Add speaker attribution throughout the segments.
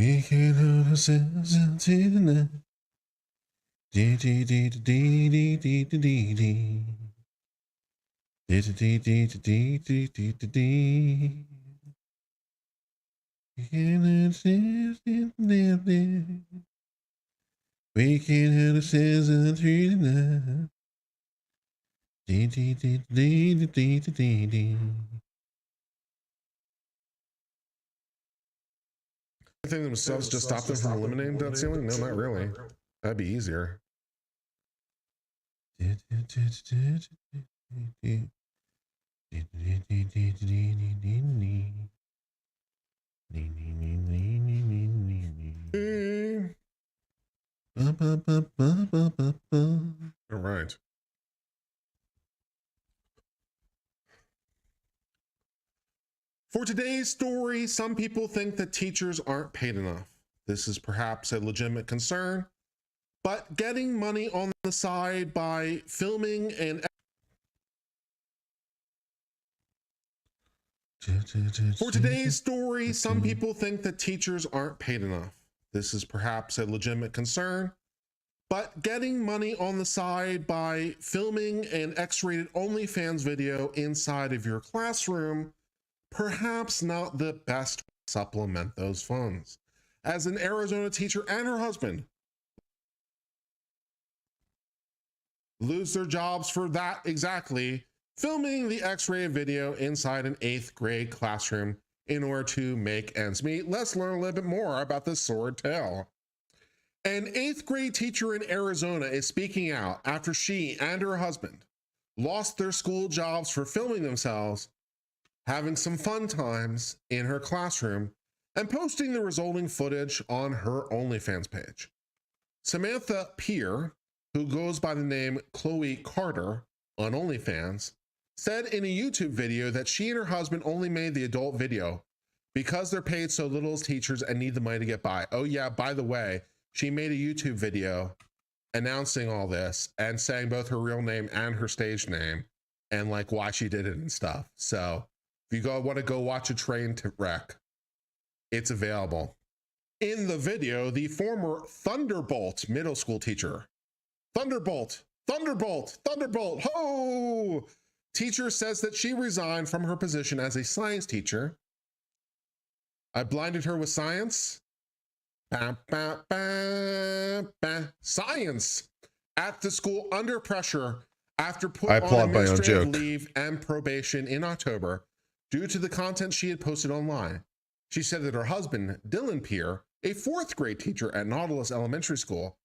Speaker 1: We can hold ourselves until the night. Dee dee dee dee dee dee dee dee dee. Dee dee dee dee dee dee dee dee. We can hold ourselves until the night. We can hold ourselves until the night. Dee dee dee dee dee dee dee dee. I think themselves just stop them from eliminating debt ceiling? No, not really. That'd be easier. All right. For today's story, some people think that teachers aren't paid enough. This is perhaps a legitimate concern, but getting money on the side by filming and For today's story, some people think that teachers aren't paid enough. This is perhaps a legitimate concern, but getting money on the side by filming an X-rated OnlyFans video inside of your classroom, perhaps not the best way to supplement those funds. As an Arizona teacher and her husband lose their jobs for that exactly, filming the X-rated video inside an 8th grade classroom in order to make ends meet. Let's learn a little bit more about this sordid tale. An 8th grade teacher in Arizona is speaking out after she and her husband lost their school jobs for filming themselves having some fun times in her classroom and posting the resulting footage on her OnlyFans page. Samantha Peer, who goes by the name Chloe Carter on OnlyFans, said in a YouTube video that she and her husband only made the adult video because they're paid so little as teachers and need the money to get by. Oh yeah, by the way, she made a YouTube video announcing all this and saying both her real name and her stage name and like why she did it and stuff. So if you want to go watch a train wreck, it's available. In the video, the former Thunderbolt middle school teacher, Thunderbolt, ho! Teacher says that she resigned from her position as a science teacher. I blinded her with science. Science at the school under pressure after put on administrative leave and probation in October due to the content she had posted online. She said that her husband, Dylan Peer, a 4th grade teacher at Nautilus Elementary School,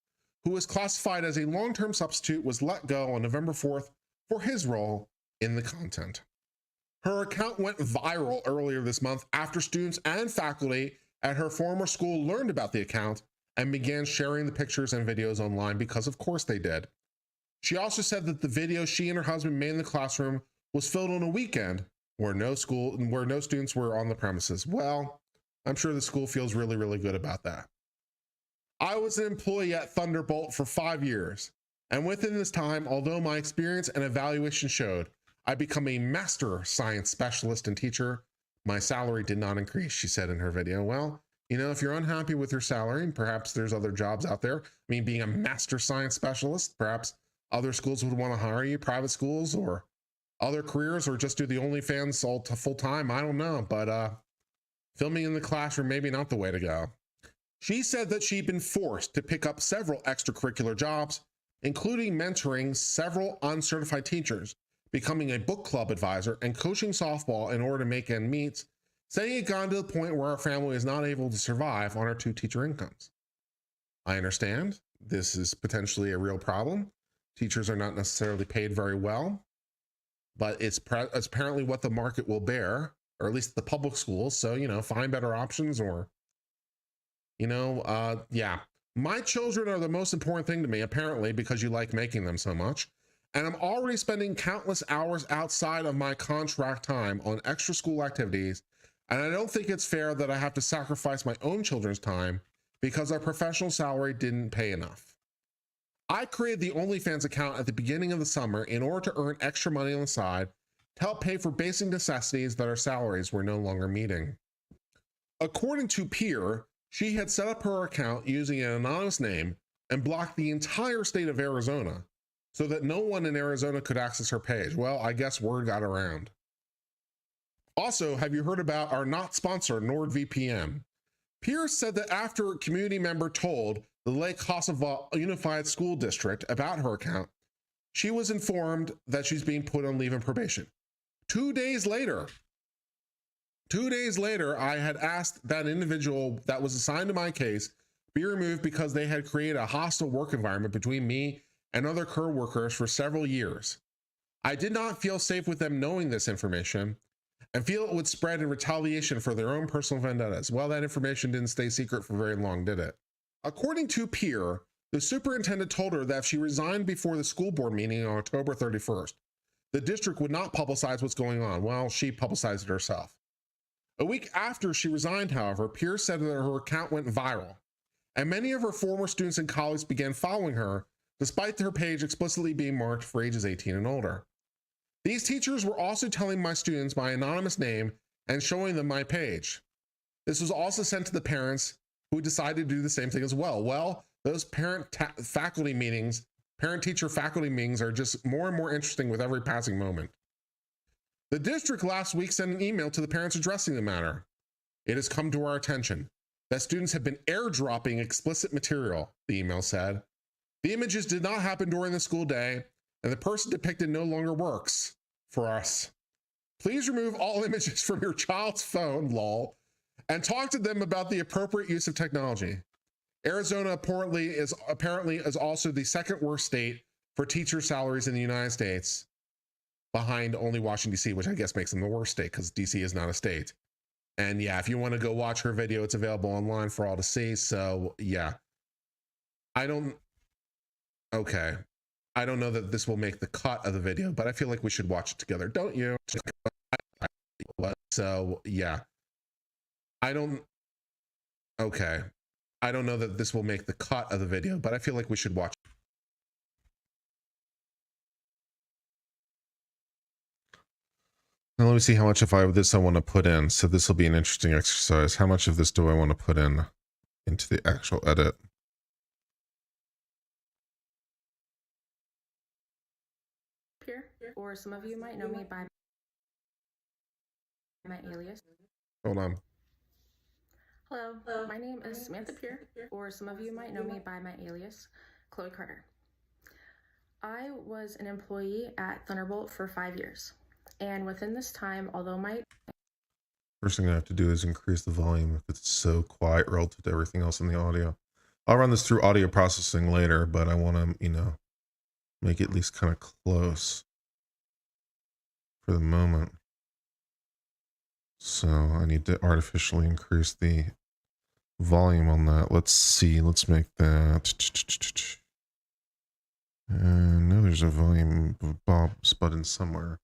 Speaker 1: who was classified as a long-term substitute, was let go on November 4th for his role in the content. Her account went viral earlier this month after students and faculty at her former school learned about the account and began sharing the pictures and videos online because of course they did. She also said that the video she and her husband made in the classroom was filmed on a weekend where no students were on the premises. Well, I'm sure the school feels really, really good about that. I was an employee at Thunderbolt for 5 years, and within this time, although my experience and evaluation showed I become a master science specialist and teacher, my salary did not increase, she said in her video. Well, you know, if you're unhappy with your salary, perhaps there's other jobs out there. I mean, being a master science specialist, perhaps other schools would want to hire you, private schools or other careers, or just do the OnlyFans all to full time. I don't know, but filming in the classroom, maybe not the way to go. She said that she'd been forced to pick up several extracurricular jobs, including mentoring several uncertified teachers, becoming a book club advisor, and coaching softball in order to make ends meet, saying it got to the point where our family is not able to survive on our 2 teacher incomes. I understand this is potentially a real problem. Teachers are not necessarily paid very well, but it's apparently what the market will bear, or at least the public schools. So, you know, find better options or, you know, yeah. My children are the most important thing to me, apparently, because you like making them so much. And I'm already spending countless hours outside of my contract time on extra school activities. And I don't think it's fair that I have to sacrifice my own children's time because our professional salary didn't pay enough. I created the OnlyFans account at the beginning of the summer in order to earn extra money on the side to help pay for basic necessities that our salaries were no longer meeting. According to Peer, She had set up her account using an anonymous name and blocked the entire state of Arizona so that no one in Arizona could access her page. Well, I guess word got around. Also, have you heard about our not sponsor, NordVPN? Pierce said that after a community member told the Lake Kosovo Unified School District about her account, she was informed that she's being put on leave and probation. 2 days later, I had asked that individual that was assigned to my case be removed because they had created a hostile work environment between me and other co-workers for several years. I did not feel safe with them knowing this information and feel it would spread in retaliation for their own personal vendettas. Well, that information didn't stay secret for very long, did it? According to Pierre, the superintendent told her that if she resigned before the school board meeting on October 31st, the district would not publicize what's going on. Well, she publicized it herself. A week after she resigned, however, Pierce said that her account went viral, and many of her former students and colleagues began following her, despite her page explicitly being marked for ages 18 and older. These teachers were also telling my students my anonymous name and showing them my page. This was also sent to the parents who decided to do the same thing as well. Well, those parent-teacher faculty meetings are just more and more interesting with every passing moment. The district last week sent an email to the parents addressing the matter. It has come to our attention that students have been airdropping explicit material, the email said. The images did not happen during the school day, and the person depicted no longer works for us. Please remove all images from your child's phone, lol, and talk to them about the appropriate use of technology. Arizona apparently is also the second worst state for teacher salaries in the United States, behind only Washington, D.C., which I guess makes them the worst state because D.C. is not a state. And yeah, if you want to go watch her video, it's available online for all to see. So yeah, I don't know that this will make the cut of the video, but I feel like we should watch it together. Don't you? So yeah, I don't know that this will make the cut of the video, but I feel like we should watch. Now let me see how much of this I want to put in. So this will be an interesting exercise. How much of this do I want to put in into the actual edit?
Speaker 2: Or some of you might know me by my alias.
Speaker 1: Hold on.
Speaker 2: Hello, my name is Samantha Pierre, or some of you might know me by my alias, Chloe Carter. I was an employee at Thunderbolt for 5 years, and within this time, although my...
Speaker 1: First thing I have to do is increase the volume if it's so quiet relative to everything else in the audio. I'll run this through audio processing later, but I want to, make it at least kind of close for the moment. So I need to artificially increase the volume on that. Let's see. Let's make that. And now there's a volume Bob's button somewhere.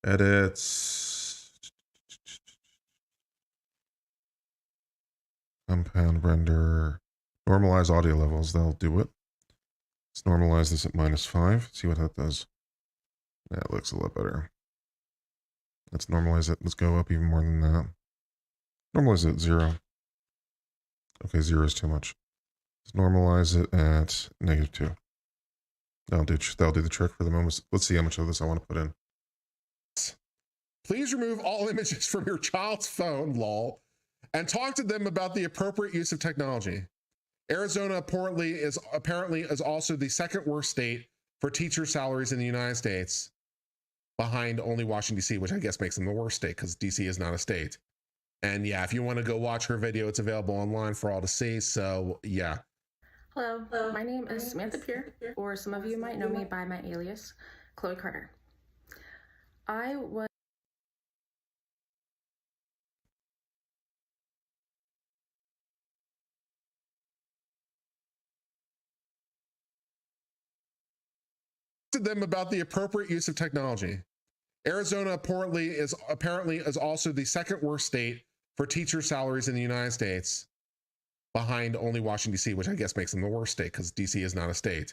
Speaker 1: Edits. Compound render. Normalize audio levels. That'll do it. Let's normalize this at -5. See what that does. That looks a lot better. Let's normalize it. Let's go up even more than that. Normalize it at 0. Okay, 0 is too much. Let's normalize it at -2. That'll do the trick for the moment. Let's see how much of this I want to put in. Please remove all images from your child's phone, lol, and talk to them about the appropriate use of technology. Arizona apparently is also the second worst state for teacher salaries in the United States, behind only Washington, D.C., which I guess makes them the worst state because D.C. is not a state. And yeah, if you want to go watch her video, it's available online for all to see. So yeah.
Speaker 2: Hello, my name is Samantha Pierre, or some of you might know me by my alias, Chloe Carter. I was
Speaker 1: to them about the appropriate use of technology. Arizona apparently is also the second worst state for teacher salaries in the United States, behind only Washington, D.C., which I guess makes them the worst state because D.C. is not a state.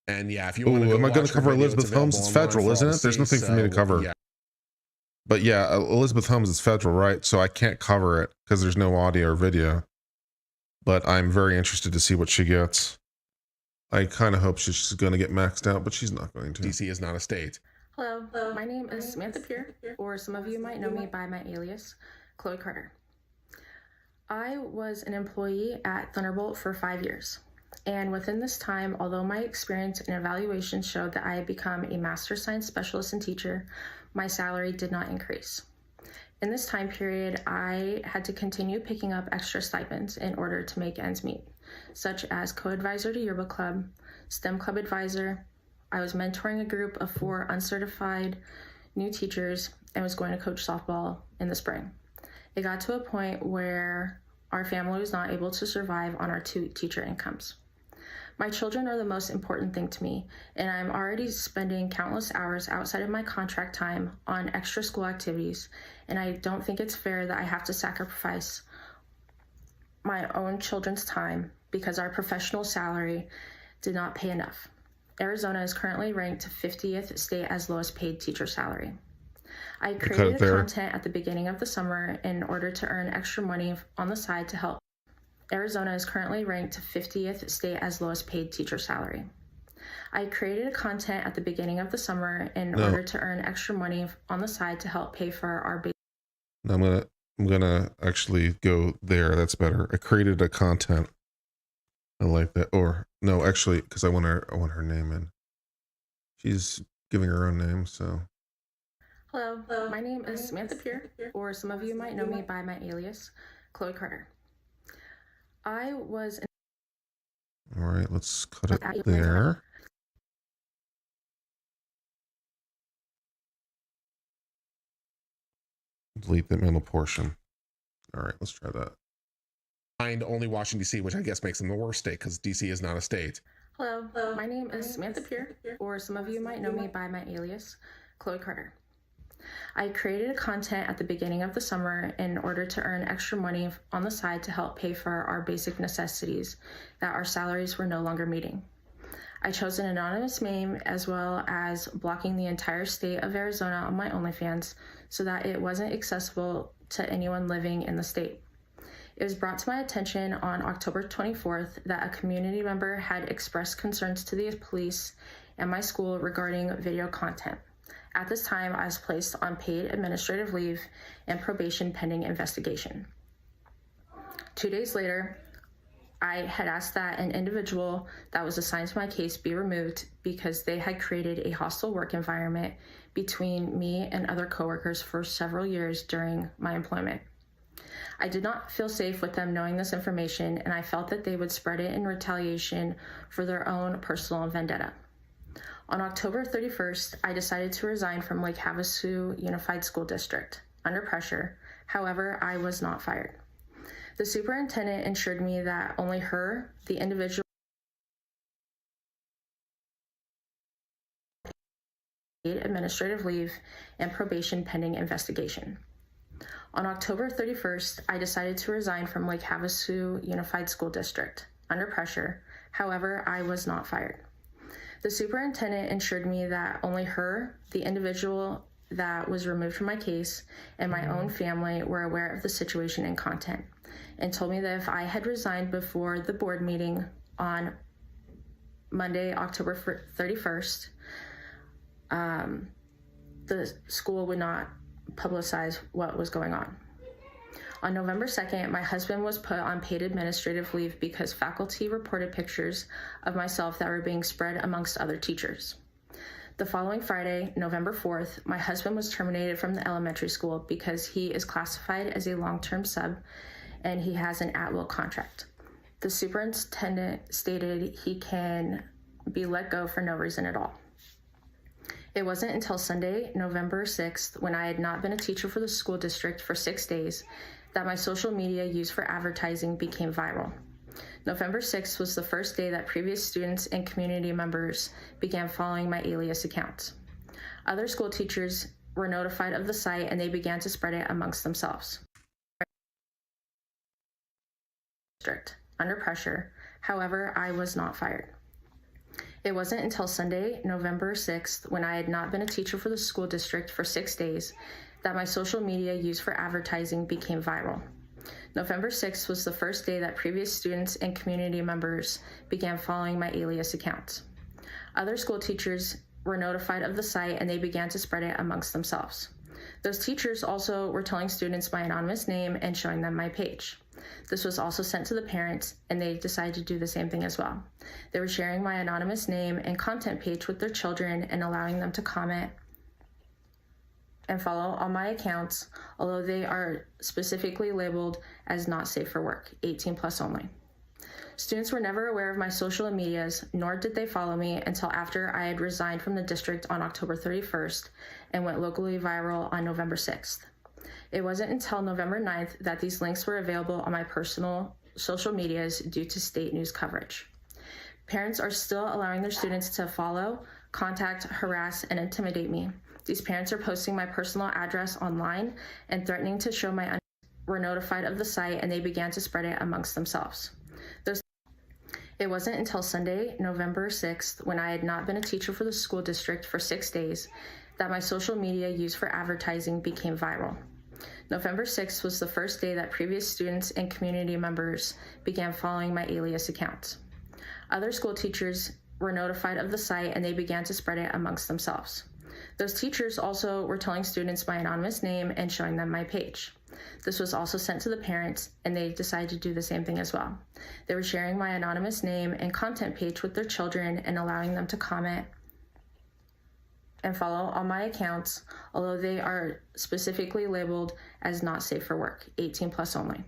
Speaker 1: And yeah, if you want to go
Speaker 3: am I going
Speaker 1: watch
Speaker 3: to cover
Speaker 1: her video,
Speaker 3: Elizabeth Holmes? It's federal, isn't it? There's nothing for me to cover.
Speaker 1: Yeah.
Speaker 3: But yeah, Elizabeth Holmes is federal, right? So I can't cover it because there's no audio or video. but I'm very interested to see what she gets. I kind of hope she's going to get maxed out, but she's not going to.
Speaker 1: DC is not a state.
Speaker 2: Hello, my name is Samantha Peer, or some of you might know me by my alias, Chloe Carter. I was an employee at Thunderbolt for 5 years. And within this time, although my experience and evaluation showed that I had become a master science specialist and teacher, my salary did not increase. In this time period, I had to continue picking up extra stipends in order to make ends meet, such as co-advisor to yearbook club, STEM club advisor. I was mentoring a group of 4 uncertified new teachers and was going to coach softball in the spring. It got to a point where our family was not able to survive on our 2 teacher incomes. My children are the most important thing to me, and I'm already spending countless hours outside of my contract time on extra school activities, and I don't think it's fair that I have to sacrifice my own children's time because our professional salary did not pay enough. Arizona is currently ranked 50th state as lowest paid teacher salary. I created content at the beginning of the summer in order to earn extra money on the side to help. Arizona is currently ranked 50th state as lowest paid teacher salary. I created content at the beginning of the summer in order to earn extra money on the side to help pay for our basic.
Speaker 3: I'm gonna actually go there. That's better. I created a content. I like that. Or no, actually, because I want her name in. She's giving her own name, so.
Speaker 2: Hello, my name is Samantha Peer, or some of you might know me by my alias, Chloe Carter. I was.
Speaker 3: All right, let's cut it there. Delete the middle portion. All right, let's try that.
Speaker 1: Find only Washington, D.C., which I guess makes them the worst state because D.C. is not a state.
Speaker 2: Hello, my name is Samantha Peer, or some of you might know me by my alias, Chloe Carter. I created content at the beginning of the summer in order to earn extra money on the side to help pay for our basic necessities that our salaries were no longer meeting. I chose an anonymous name as well as blocking the entire state of Arizona on my OnlyFans so that it wasn't accessible to anyone living in the state. It was brought to my attention on October 24th that a community member had expressed concerns to the police and my school regarding video content. At this time, I was placed on paid administrative leave and probation pending investigation. 2 days later, I had asked that an individual that was assigned to my case be removed because they had created a hostile work environment between me and other coworkers for several years during my employment. I did not feel safe with them knowing this information, and I felt that they would spread it in retaliation for their own personal vendetta. On October 31st, I decided to resign from Lake Havasu Unified School District under pressure. However, I was not fired. The superintendent assured me that only her, the individual, paid administrative leave and probation pending investigation. On October 31st, I decided to resign from Lake Havasu Unified School District under pressure. However, I was not fired. The superintendent assured me that only her, the individual that was removed from my case, and my own family were aware of the situation and content, and told me that if I had resigned before the board meeting on Monday, October 31st, the school would not publicize what was going on. On November 2nd, my husband was put on paid administrative leave because faculty reported pictures of myself that were being spread amongst other teachers. The following Friday, November 4th, my husband was terminated from the elementary school because he is classified as a long-term sub and he has an at-will contract. The superintendent stated he can be let go for no reason at all. It wasn't until Sunday, November 6th, when I had not been a teacher for the school district for 6 days, that my social media used for advertising became viral. November 6th was the first day that previous students and community members began following my alias accounts. Other school teachers were notified of the site and they began to spread it amongst themselves. Under pressure. However, I was not fired. It wasn't until Sunday, November 6th, when I had not been a teacher for the school district for 6 days, that my social media used for advertising became viral. November 6th was the first day that previous students and community members began following my alias account. Other school teachers were notified of the site and they began to spread it amongst themselves. Those teachers also were telling students my anonymous name and showing them my page. This was also sent to the parents and they decided to do the same thing as well. They were sharing my anonymous name and content page with their children and allowing them to comment and follow on my accounts, although they are specifically labeled as not safe for work, 18 plus only. Students were never aware of my social medias, nor did they follow me until after I had resigned from the district on October 31st and went locally viral on November 6th. It wasn't until November 9th that these links were available on my personal social medias due to state news coverage. Parents are still allowing their students to follow, contact, harass, and intimidate me. These parents are posting my personal address online and threatening to show my were notified of the site and they began to spread it amongst themselves. It wasn't until Sunday, November 6th, when I had not been a teacher for the school district for 6 days, that my social media used for advertising became viral. November 6th was the first day that previous students and community members began following my alias account. Other school teachers were notified of the site and they began to spread it amongst themselves. Those teachers also were telling students my anonymous name and showing them my page. This was also sent to the parents and they decided to do the same thing as well. They were sharing my anonymous name and content page with their children and allowing them to comment and follow on my accounts, although they are specifically labeled as not safe for work, 18 plus only.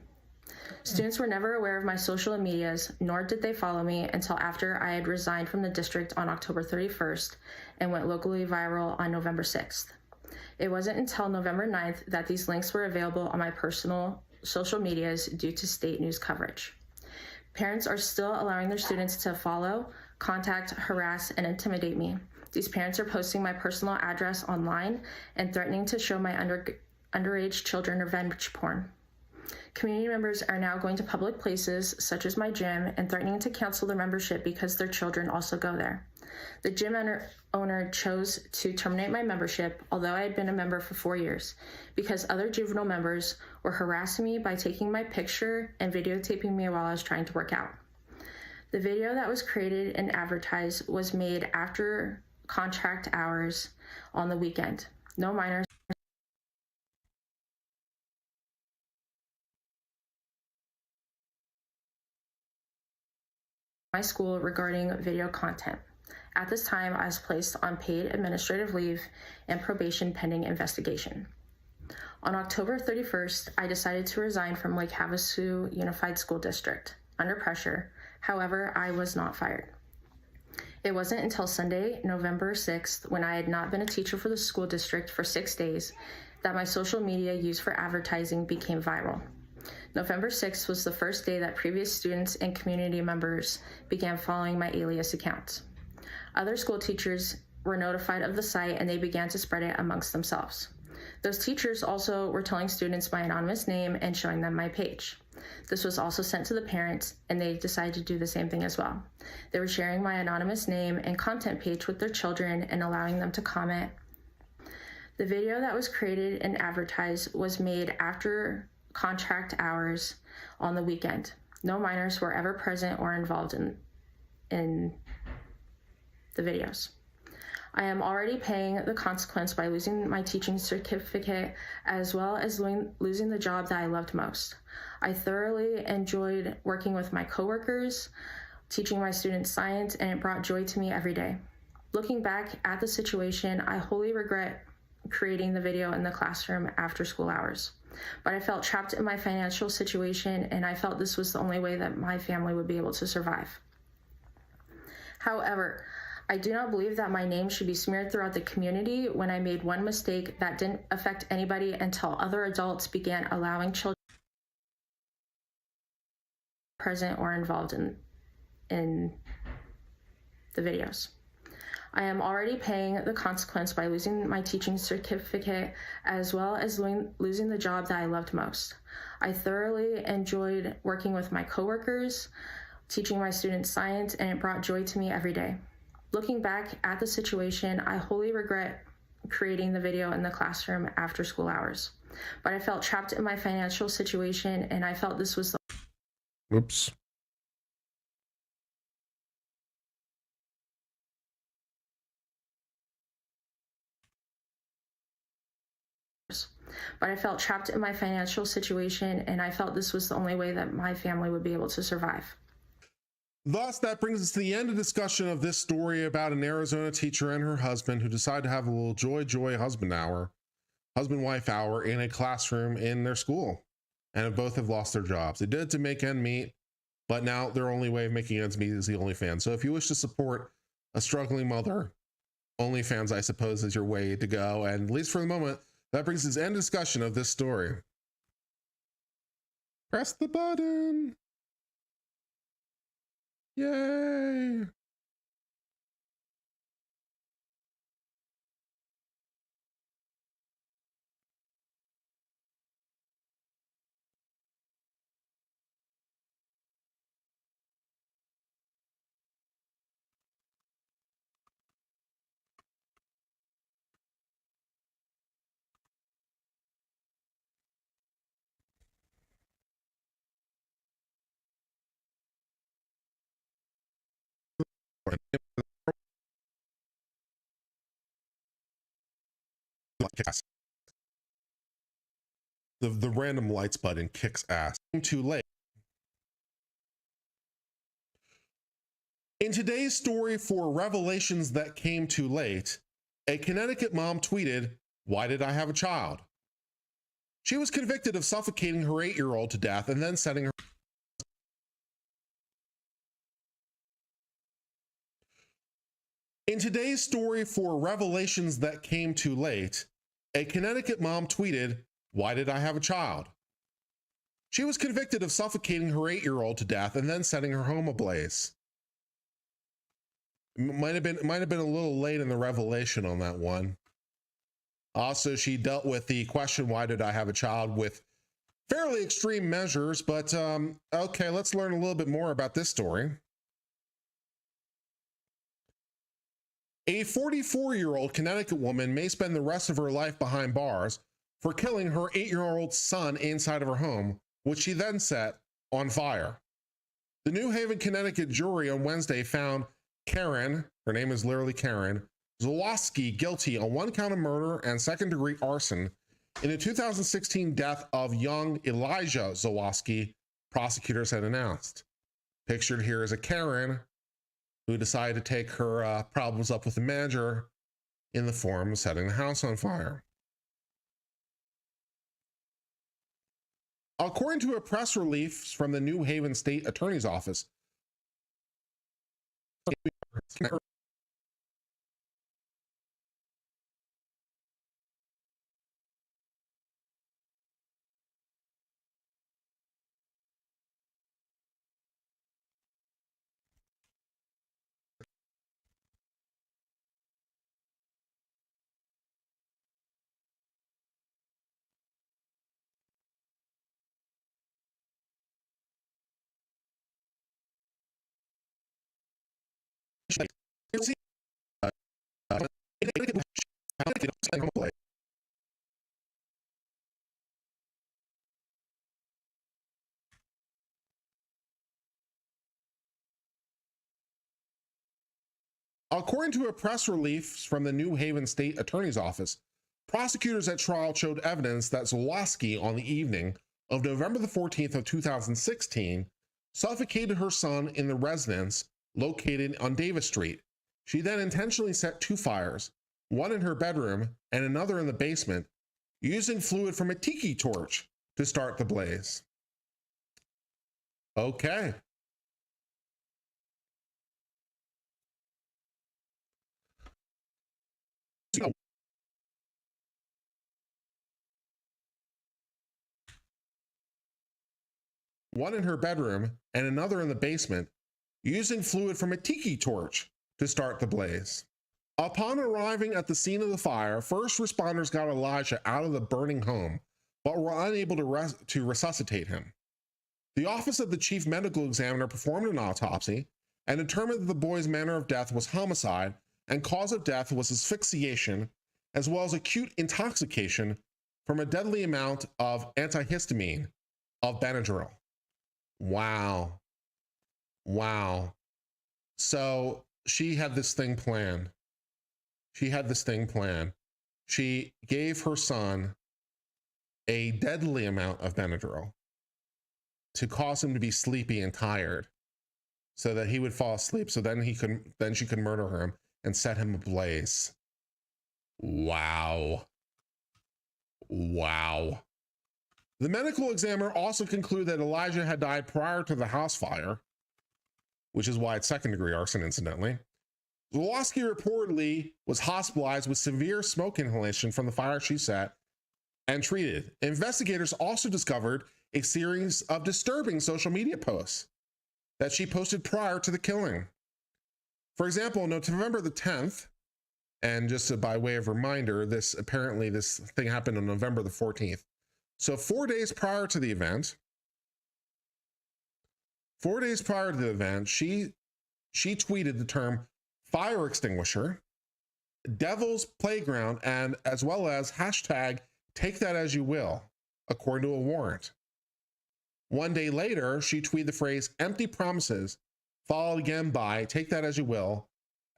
Speaker 2: Students were never aware of my social medias, nor did they follow me until after I had resigned from the district on October 31st and went locally viral on November 6th. It wasn't until November 9th that these links were available on my personal social medias due to state news coverage. Parents are still allowing their students to follow, contact, harass, and intimidate me. These parents are posting my personal address online and threatening to show my underage children revenge porn. Community members are now going to public places such as my gym and threatening to cancel their membership because their children also go there. The gym owner chose to terminate my membership, although I had been a member for 4 years, because other juvenile members were harassing me by taking my picture and videotaping me while I was trying to work out. The video that was created and advertised was made after contract hours on the weekend. No minors my school regarding video content. At this time, I was placed on paid administrative leave and probation pending investigation. On October 31st, I decided to resign from Lake Havasu Unified School District under pressure. However, I was not fired. It wasn't until Sunday, November 6th, when I had not been a teacher for the school district for 6 days, that my social media used for advertising became viral. November 6th was the first day that previous students and community members began following my alias account. Other school teachers were notified of the site and they began to spread it amongst themselves. Those teachers also were telling students my anonymous name and showing them my page. This was also sent to the parents and they decided to do the same thing as well. They were sharing my anonymous name and content page with their children and allowing them to comment. The video that was created and advertised was made after contract hours on the weekend. No minors were ever present or involved in the videos. I am already paying the consequence by losing my teaching certificate as well as losing the job that I loved most. I thoroughly enjoyed working with my coworkers, teaching my students science, and it brought joy to me every day. Looking back at the situation, I wholly regret creating the video in the classroom after school hours. But I felt trapped in my financial situation and I felt this was the only way that my family would be able to survive. However, I do not believe that my name should be smeared throughout the community when I made one mistake that didn't affect anybody until other adults began allowing children present or involved in the videos. I am already paying the consequence by losing my teaching certificate as well as losing the job that I loved most. I thoroughly enjoyed working with my coworkers, teaching my students science, and it brought joy to me every day. Looking back at the situation, I wholly regret creating the video in the classroom after school hours. but I felt trapped in my financial situation, and I felt this was the
Speaker 3: Whoops.
Speaker 2: but I felt trapped in my financial situation, and I felt this was the only way that my family would be able to survive.
Speaker 1: Thus, that brings us to the end of discussion of this story about an Arizona teacher and her husband who decide to have a little joy husband-wife hour in a classroom in their school, and both have lost their jobs. They did it to make ends meet, but now their only way of making ends meet is the OnlyFans. So if you wish to support a struggling mother, OnlyFans, I suppose, is your way to go. And at least for the moment, that brings us to the end discussion of this story. Press the button. Yay. The random lights button kicks ass. Too late. In today's story for Revelations That Came Too Late, a Connecticut mom tweeted, "Why did I have a child?" She was convicted of suffocating her 8-year-old to death and then setting her. In today's story for Revelations That Came Too Late, a Connecticut mom tweeted, "Why did I have a child?" She was convicted of suffocating her 8-year-old to death and then setting her home ablaze. Might have been a little late in the revelation on that one. Also, she dealt with the question, "Why did I have a child?" with fairly extreme measures, but okay, let's learn a little bit more about this story. A 44-year-old Connecticut woman may spend the rest of her life behind bars for killing her 8-year-old son inside of her home, which she then set on fire. The New Haven, Connecticut jury on Wednesday found Karen, her name is literally Karen, Zawoski guilty on 1 count of murder and second-degree arson in the 2016 death of young Elijah Zawoski, prosecutors had announced. Pictured here is a Karen who decided to take her problems up with the manager in the form of setting the house on fire. According to a press release from the New Haven State Attorney's Office, according to a press release from the New Haven State Attorney's Office, prosecutors at trial showed evidence that Zawoski on the evening of November the 14th of 2016 suffocated her son in the residence located on Davis Street. She then intentionally set 2 fires, one in her bedroom and another in the basement, using fluid from a tiki torch to start the blaze. Okay. One in her bedroom and another in the basement, using fluid from a tiki torch to start the blaze. Upon arriving at the scene of the fire, first responders got Elijah out of the burning home, but were unable to resuscitate him. The office of the chief medical examiner performed an autopsy and determined that the boy's manner of death was homicide and cause of death was asphyxiation, as well as acute intoxication from a deadly amount of antihistamine of Benadryl. Wow. Wow. So she had this thing planned. She gave her son a deadly amount of Benadryl to cause him to be sleepy and tired so that he would fall asleep. So then she could murder him and set him ablaze. Wow. Wow. The medical examiner also concluded that Elijah had died prior to the house fire, which is why it's second-degree arson, incidentally. Zawoski reportedly was hospitalized with severe smoke inhalation from the fire she set and treated. Investigators also discovered a series of disturbing social media posts that she posted prior to the killing. For example, on November the 10th, and just by way of reminder, this thing happened on November the 14th. So 4 days prior to the event, she tweeted the term fire extinguisher, devil's playground, and as well as hashtag take that as you will, according to a warrant. 1 day later, she tweeted the phrase empty promises, followed again by take that as you will,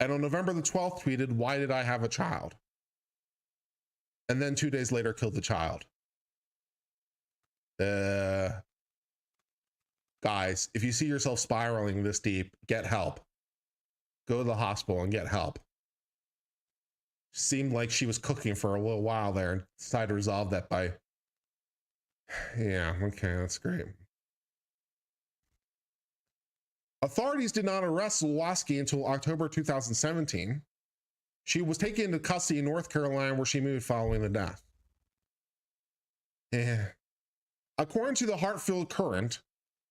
Speaker 1: and on November the 12th tweeted, why did I have a child? And then 2 days later killed the child. Guys, if you see yourself spiraling this deep, get help. Go to the hospital and get help. Seemed like she was cooking for a little while there and decided to resolve that by, yeah, okay, that's great. Authorities did not arrest Zawoski until October 2017. She was taken into custody in North Carolina, where she moved following the death. According to the Hartfield Courant,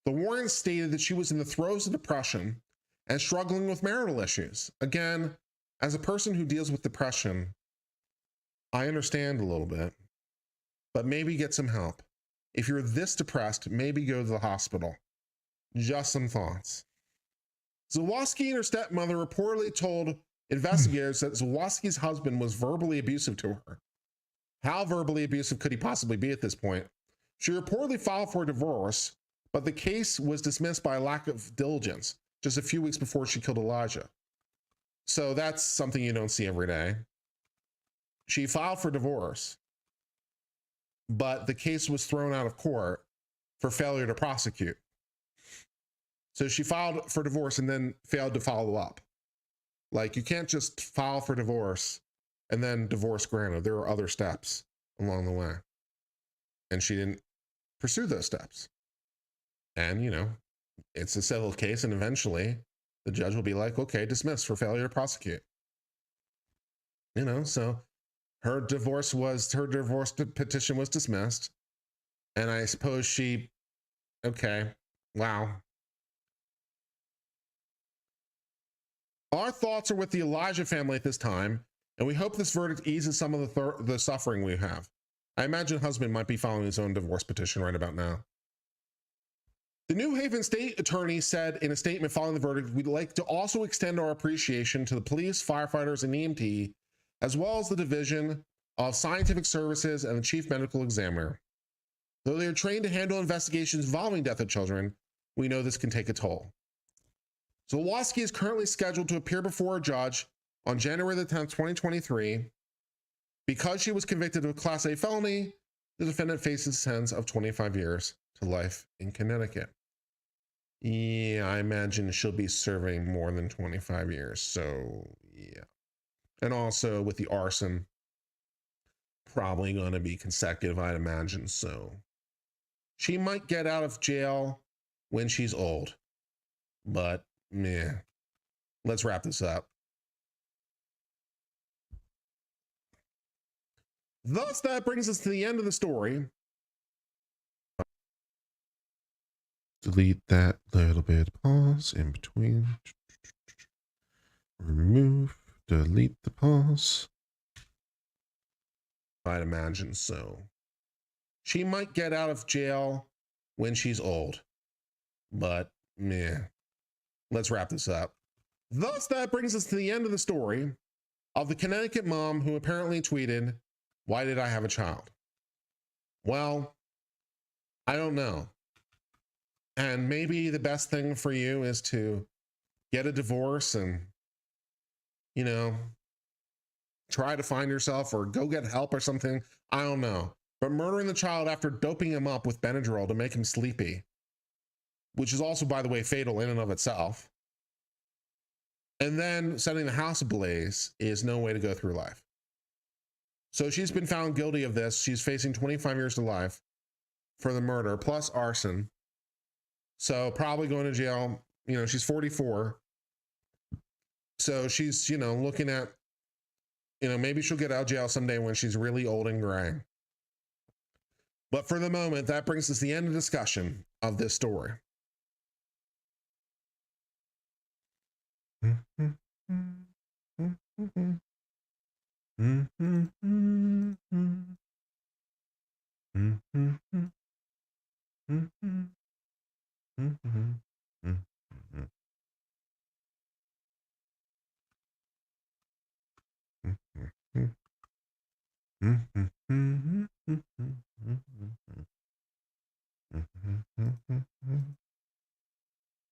Speaker 1: the warrant stated that she was in the throes of depression and struggling with marital issues. Again, as a person who deals with depression, I understand a little bit, but maybe get some help. If you're this depressed, maybe go to the hospital. Just some thoughts. Zawoski and her stepmother reportedly told investigators that Zawoski's husband was verbally abusive to her. How verbally abusive could he possibly be at this point? She reportedly filed for a divorce, but the case was dismissed by a lack of diligence just a few weeks before she killed Elijah. So that's something you don't see every day. She filed for divorce, but the case was thrown out of court for failure to prosecute. So she filed for divorce and then failed to follow up. Like, you can't just file for divorce and then divorce granted. There are other steps along the way. And she didn't pursue those steps. And, you know, it's a civil case, and eventually the judge will be like, okay, dismissed for failure to prosecute. You know, so her divorce petition was dismissed. And I suppose okay, wow. Our thoughts are with the Elijah family at this time, and we hope this verdict eases some of the suffering we have. I imagine husband might be filing his own divorce petition right about now. The New Haven state attorney said in a statement following the verdict, we'd like to also extend our appreciation to the police, firefighters, and EMT, as well as the Division of Scientific Services and the Chief Medical Examiner. Though they are trained to handle investigations involving death of children, we know this can take a toll. Zawoski is currently scheduled to appear before a judge on January the 10th, 2023. Because she was convicted of a Class A felony, the defendant faces a sentence of 25 years to life in Connecticut. Yeah, I imagine she'll be serving more than 25 years, so yeah. And also with the arson, probably going to be consecutive, I'd imagine, so. She might get out of jail when she's old, but meh. Let's wrap this up. Thus, that brings us to the end of the story.
Speaker 3: Delete that little bit pause in between. Remove, delete the pause.
Speaker 1: I'd imagine so. She might get out of jail when she's old, but meh. Let's wrap this up. Thus, that brings us to the end of the story of the Connecticut mom who apparently tweeted, "Why did I have a child?" Well, I don't know. And maybe the best thing for you is to get a divorce and, you know, try to find yourself or go get help or something. I don't know. But murdering the child after doping him up with Benadryl to make him sleepy, which is also, by the way, fatal in and of itself, and then setting the house ablaze is no way to go through life. So she's been found guilty of this. She's facing 25 years to life for the murder plus arson. So probably going to jail. You know, she's 44. So she's, you know, looking at, you know, maybe she'll get out of jail someday when she's really old and gray. But for the moment, that brings us to the end of discussion of this story.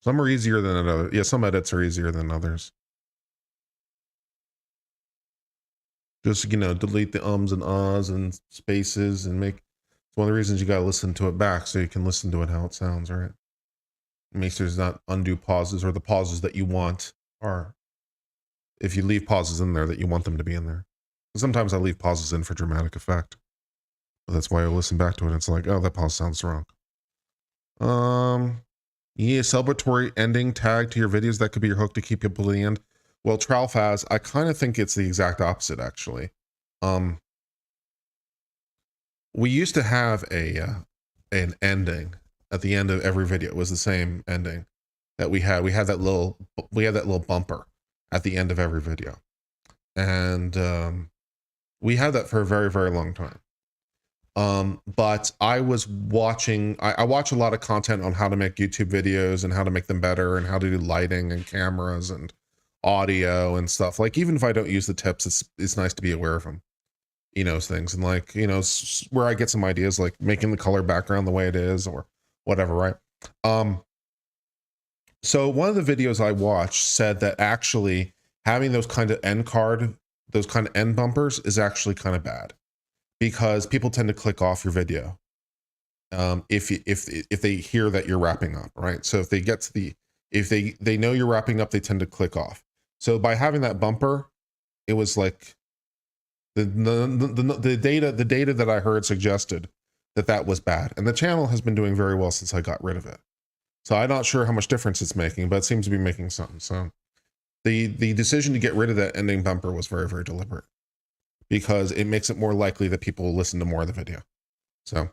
Speaker 1: Some are easier than others. Yeah, some edits are easier than others. Just, you know, delete the ums and ahs and spaces and make, it's one of the reasons you got to listen to it back so you can listen to it how it sounds, right? It makes there's not undue pauses, or the pauses that you want are, if you leave pauses in there, that you want them to be in there. Sometimes I leave pauses in for dramatic effect. But that's why I listen back to it. It's like, oh, that pause sounds wrong. Yeah, celebratory ending tag to your videos. That could be your hook to keep people to the end. Well, Tralfaz, I kind of think it's the exact opposite, actually. We used to have an ending at the end of every video. It was the same ending that we had. We had that little bumper at the end of every video, and we had that for a very, very long time. But I was watching, I watch a lot of content on how to make YouTube videos and how to make them better and how to do lighting and cameras and audio and stuff. Like, even if I don't use the tips, it's nice to be aware of them, you know, things. And like, you know, where I get some ideas, like making the color background the way it is or whatever, right? So one of the videos I watched said that actually having those kind of end bumpers is actually kind of bad, because people tend to click off your video if they hear that you're wrapping up, right? So if they get to if they know you're wrapping up, they tend to click off. So by having that bumper, it was like the data that I heard suggested that was bad, and the channel has been doing very well since I got rid of it. So I'm not sure how much difference it's making, but it seems to be making some. So the decision to get rid of that ending bumper was very, very deliberate, because it makes it more likely that people will listen to more of the video. So,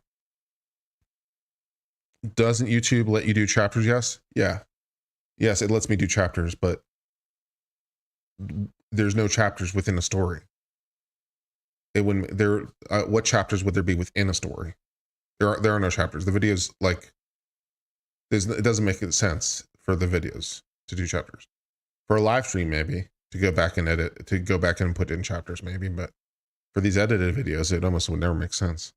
Speaker 1: doesn't YouTube let you do chapters? Yes. Yeah. Yes, it lets me do chapters, but there's no chapters within a story. It wouldn't, what chapters would there be within a story? There are no chapters. The videos, like, it doesn't make sense for the videos to do chapters. For a live stream, maybe, to go back and edit, to go back and put in chapters, maybe, but for these edited videos, it almost would never make sense.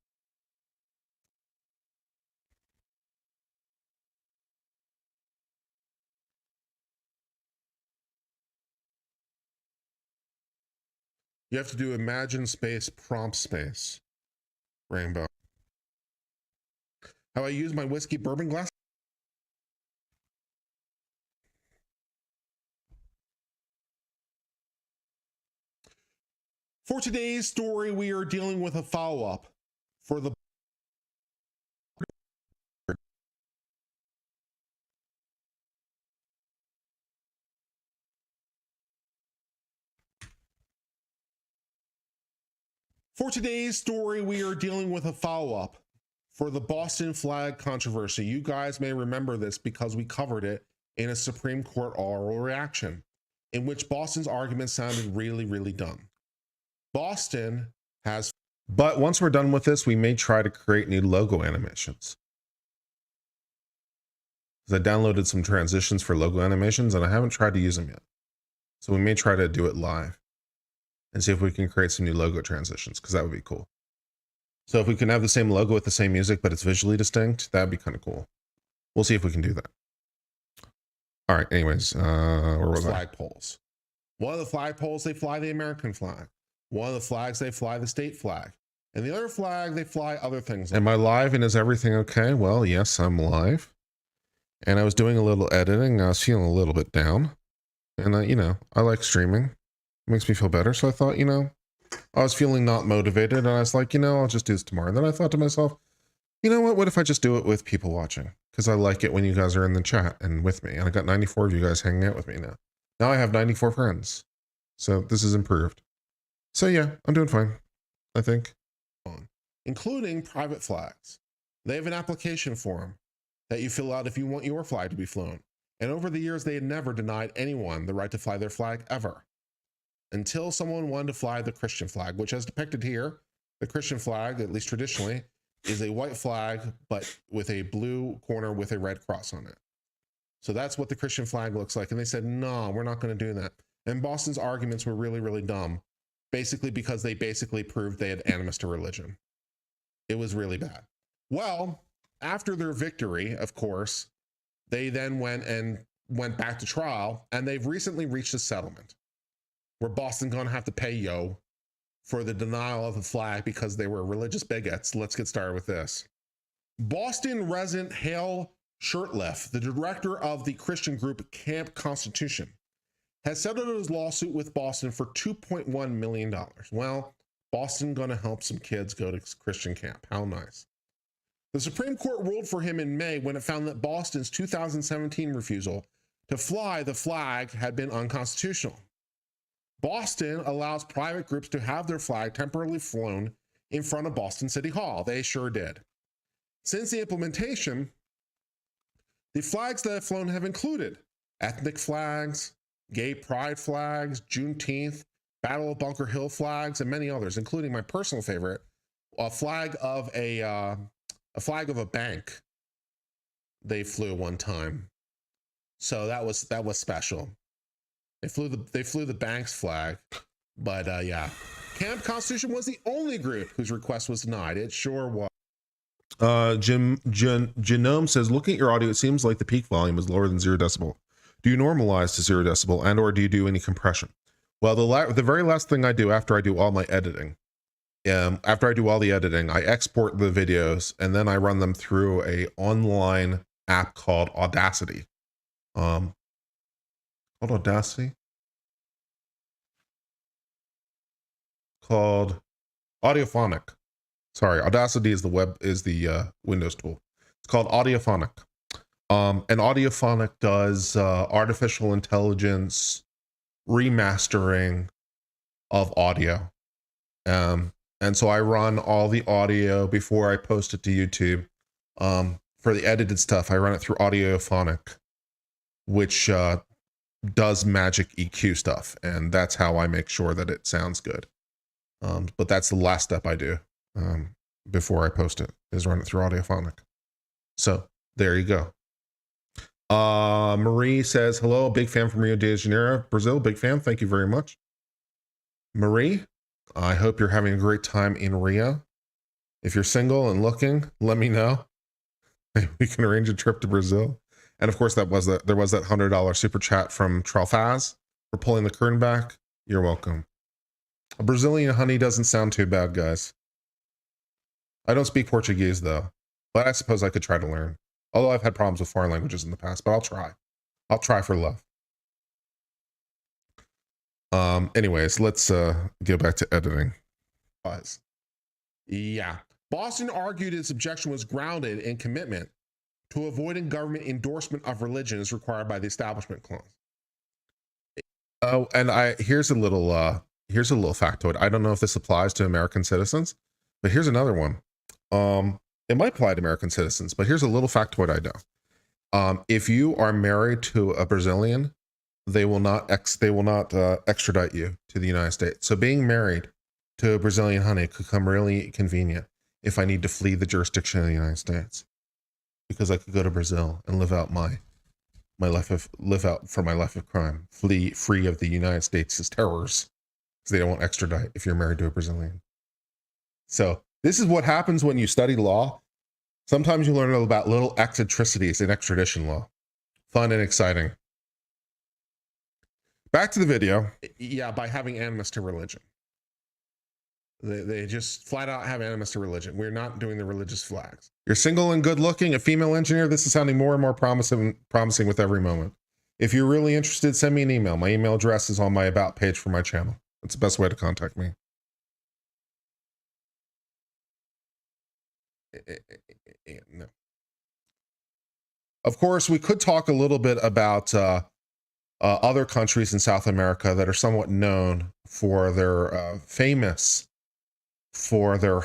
Speaker 1: You have to do imagine space, prompt space, Rainbow. How I use my whiskey bourbon glass? For today's story, we are dealing with a follow-up for the follow-up for the Boston flag controversy. You guys may remember this because we covered it in a Supreme Court oral reaction, in which Boston's argument sounded really, really dumb. Boston has, but once we're done with this, we may try to create new logo animations. I downloaded some transitions for logo animations and I haven't tried to use them yet. So we may try to do it live and see if we can create some new logo transitions, because that would be cool.
Speaker 3: So if we can have the same logo with the same music, but it's visually distinct, that'd be kind of cool. We'll see if we can do that. All right. Anyways, where was I?
Speaker 1: Flagpoles. One of the flagpoles, they fly the American flag. One of the flags, they fly the state flag. And the other flag, they fly other things.
Speaker 3: Am I live and is everything okay? Well, yes, I'm live. And I was doing a little editing. I was feeling a little bit down. And, you know, I like streaming. It makes me feel better. So I thought, you know, I was feeling not motivated. And I was like, you know, I'll just do this tomorrow. And then I thought to myself, you know what? What if I just do it with people watching? Because I like it when you guys are in the chat and with me. And I got 94 of you guys hanging out with me now. Now I have 94 friends. So this is improved. So yeah, I'm doing fine, I think.
Speaker 1: Including private flags. They have an application form that you fill out if you want your flag to be flown. And over the years, they had never denied anyone the right to fly their flag ever. Until someone wanted to fly the Christian flag, which as depicted here, the Christian flag, at least traditionally, is a white flag, but with a blue corner with a red cross on it. So that's what the Christian flag looks like. And they said, no, we're not going to do that. And Boston's arguments were really, really dumb, basically because they basically proved they had animus to religion. It was really bad. Well, after their victory, of course, they then went back to trial, and they've recently reached a settlement where Boston's going to have to pay Yo for the denial of the flag because they were religious bigots. Let's get started with this. Boston resident Hale Shurtleff, the director of the Christian group Camp Constitution, has settled his lawsuit with Boston for $2.1 million. Well, Boston gonna help some kids go to Christian camp. How nice. The Supreme Court ruled for him in May when it found that Boston's 2017 refusal to fly the flag had been unconstitutional. Boston allows private groups to have their flag temporarily flown in front of Boston City Hall. They sure did. Since the implementation, the flags that have flown have included ethnic flags, gay pride flags, Juneteenth, Battle of Bunker Hill flags, and many others, including my personal favorite, a flag of a bank. They flew one time, so that was special. They flew the bank's flag, but yeah, Camp Constitution was the only group whose request was denied. It sure was. Genome says, looking at your audio, it seems like the peak volume is lower than 0 decibel. Do you normalize to 0 decibel and or do you do any compression? Well, the very last thing I do after I do all my editing, after I do all the editing, I export the videos and then I run them through a online app called Audacity. Called Audacity? Called Audiophonic. Sorry, Audacity is the Windows tool. It's called Audiophonic. And Audiophonic does artificial intelligence remastering of audio. And so I run all the audio before I post it to YouTube. For the edited stuff, I run it through Audiophonic, which does magic EQ stuff. And that's how I make sure that it sounds good. But that's the last step I do before I post it, is run it through Audiophonic. So there you go. Marie says, hello, big fan from Rio de Janeiro, Brazil. Big fan. Thank you very much. Marie, I hope you're having a great time in Rio. If you're single and looking, let me know. Maybe we can arrange a trip to Brazil. And of course, there was that $100 super chat from Tralfaz for pulling the curtain back. You're welcome. A Brazilian honey doesn't sound too bad, guys. I don't speak Portuguese though, but I suppose I could try to learn. Although I've had problems with foreign languages in the past, but I'll try. I'll try for love. Anyways, let's get back to editing. Yeah. Boston argued its objection was grounded in commitment to avoiding government endorsement of religion as required by the Establishment Clause. Oh, and here's a little factoid. I don't know if this applies to American citizens, but here's another one. It might apply to American citizens, but here's a little factoid I know. If you are married to a Brazilian, they will not extradite you to the United States. So being married to a Brazilian honey could come really convenient if I need to flee the jurisdiction of the United States, because I could go to Brazil and live out for my life of crime, flee free of the United States' terrors, because they don't want extradite if you're married to a Brazilian. So
Speaker 3: This is what happens when you study law. Sometimes you learn about little eccentricities in extradition law. Fun and exciting. Back to the video.
Speaker 1: Yeah, by having animus to religion. They just flat out have animus to religion. We're not doing the religious flags.
Speaker 3: You're single and good looking, a female engineer. This is sounding more and more promising with every moment. If you're really interested, send me an email. My email address is on my about page for my channel. That's the best way to contact me.
Speaker 1: No.
Speaker 3: Of course, we could talk a little bit about other countries in South America that are somewhat known for their famous for their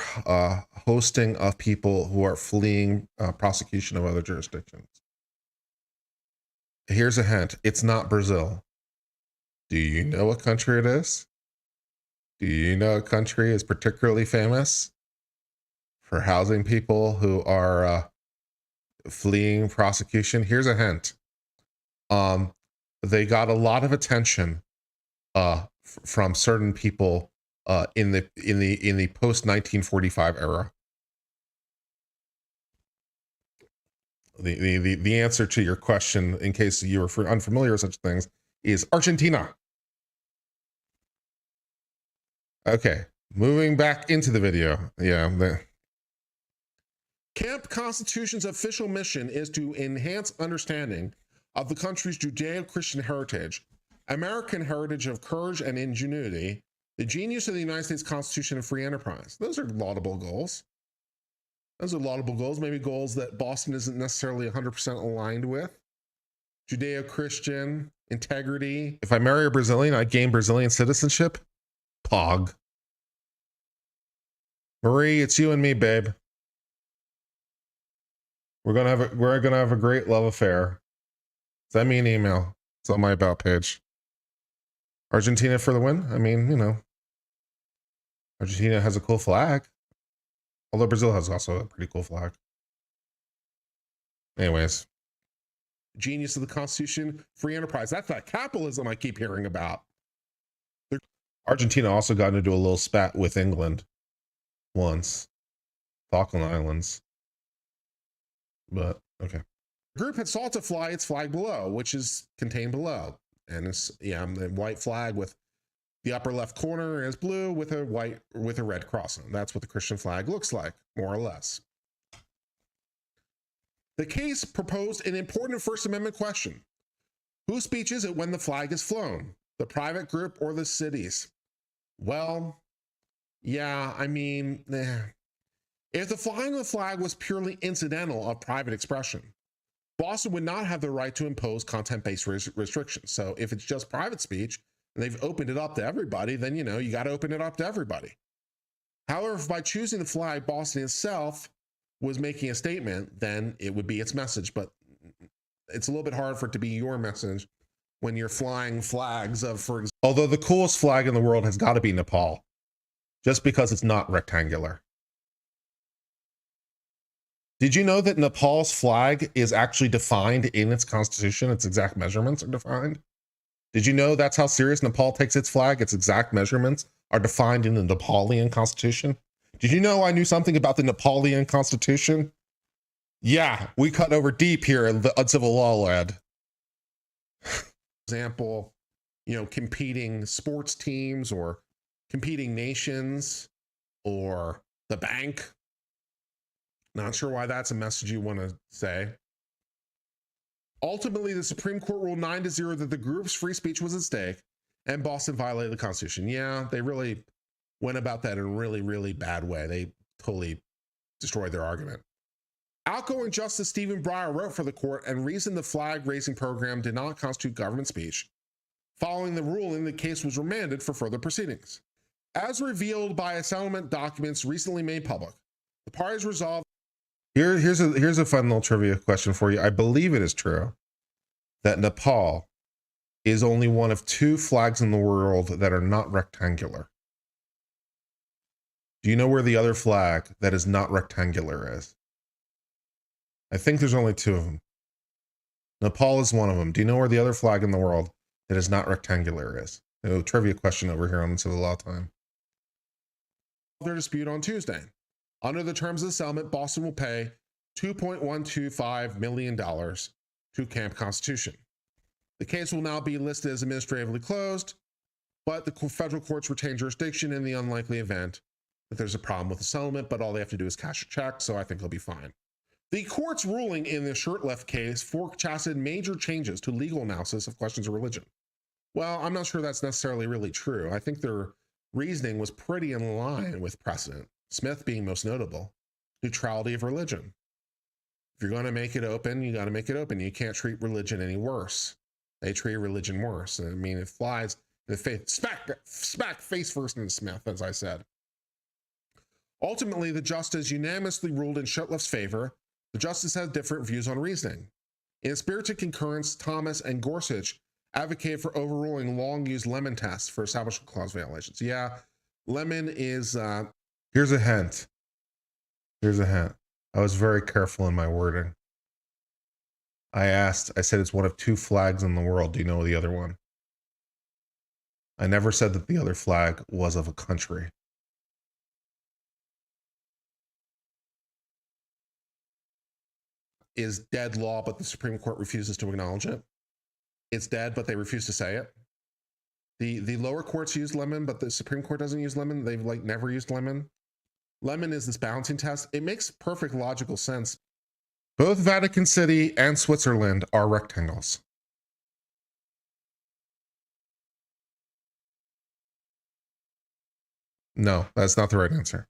Speaker 3: hosting of people who are fleeing prosecution of other jurisdictions. Here's a hint. It's not Brazil. Do you know what country it is? Do you know a country is particularly famous for housing people who are fleeing prosecution? Here's a hint. They got a lot of attention from certain people in the post 1945 era. The answer to your question, in case you were unfamiliar with such things, is Argentina. Okay, moving back into the video. Yeah.
Speaker 1: Camp Constitution's official mission is to enhance understanding of the country's Judeo-Christian heritage, American heritage of courage and ingenuity, the genius of the United States Constitution, and free enterprise. Those are laudable goals. Those are laudable goals, maybe goals that Boston isn't necessarily 100% aligned with. Judeo-Christian, integrity.
Speaker 3: If I marry a Brazilian, I gain Brazilian citizenship? Pog. Marie, it's you and me, babe. We're gonna have a great love affair. Send me an email. It's on my about page. Argentina for the win? I mean, you know, Argentina has a cool flag. Although Brazil has also a pretty cool flag. Anyways.
Speaker 1: Genius of the Constitution, free enterprise. That's that capitalism I keep hearing about.
Speaker 3: Argentina also got into a little spat with England once. Falkland Islands. But, okay.
Speaker 1: The group had sought to fly its flag below, which is contained below. And it's, yeah, the white flag with the upper left corner is blue with a red cross on it. That's what the Christian flag looks like, more or less. The case proposed an important First Amendment question. Whose speech is it when the flag is flown? The private group or the cities? Well, yeah, I mean, if the flying of the flag was purely incidental of private expression, Boston would not have the right to impose content-based restrictions. So if it's just private speech and they've opened it up to everybody, then, you know, you got to open it up to everybody. However, if by choosing the flag, Boston itself was making a statement, then it would be its message. But it's a little bit hard for it to be your message when you're flying flags of, for example.
Speaker 3: Although the coolest flag in the world has got to be Nepal, just because it's not rectangular. Did you know that Nepal's flag is actually defined in its constitution? Its exact measurements are defined. Did you know that's how serious Nepal takes its flag? Its exact measurements are defined in the Nepalian constitution. Did you know I knew something about the Nepalian constitution? Yeah, we cut over deep here in the Uncivil Law, lad.
Speaker 1: Example, you know, competing sports teams or competing nations or the bank. Not sure why that's a message you want to say. Ultimately, the Supreme Court ruled 9-0 that the group's free speech was at stake and Boston violated the Constitution. Yeah, they really went about that in a really, really bad way. They totally destroyed their argument. Outgoing Justice Stephen Breyer wrote for the court and reasoned the flag raising program did not constitute government speech. Following the ruling, the case was remanded for further proceedings. As revealed by a settlement documents recently made public, the parties resolved.
Speaker 3: Here's a fun little trivia question for you. I believe it is true that Nepal is only one of 2 flags in the world that are not rectangular. Do you know where the other flag that is not rectangular is? I think there's only 2 of them. Nepal is one of them. Do you know where the other flag in the world that is not rectangular is? A trivia question over here on Uncivil Law Time.
Speaker 1: Their dispute on Tuesday. Under the terms of the settlement, Boston will pay $2.125 million to Camp Constitution. The case will now be listed as administratively closed, but the federal courts retain jurisdiction in the unlikely event that there's a problem with the settlement, but all they have to do is cash a check, so I think they'll be fine. The court's ruling in the Shurtleff case forecasted major changes to legal analysis of questions of religion. Well, I'm not sure that's necessarily really true. I think their reasoning was pretty in line with precedent, Smith being most notable. Neutrality of religion. If you're going to make it open, you got to make it open. You can't treat religion any worse. They treat religion worse. I mean, it flies in the face, smack face first into Smith, as I said. Ultimately, the justice unanimously ruled in Shutleff's favor. The justice had different views on reasoning. In a spirited concurrence, Thomas and Gorsuch advocated for overruling long-used Lemon tests for Establishment Clause violations. Yeah, Lemon is... Here's a hint. Here's a hint. I was very careful in my wording. I said it's one of two flags in the world. Do you know the other one? I never said that the other flag was of a country. Is dead law, but the Supreme Court refuses to acknowledge it. It's dead, but they refuse to say it. The lower courts use Lemon, but the Supreme Court doesn't use Lemon. They've never used Lemon. Lemon is this balancing test. It makes perfect logical sense. Both Vatican City and Switzerland are rectangles. No, that's not the right answer.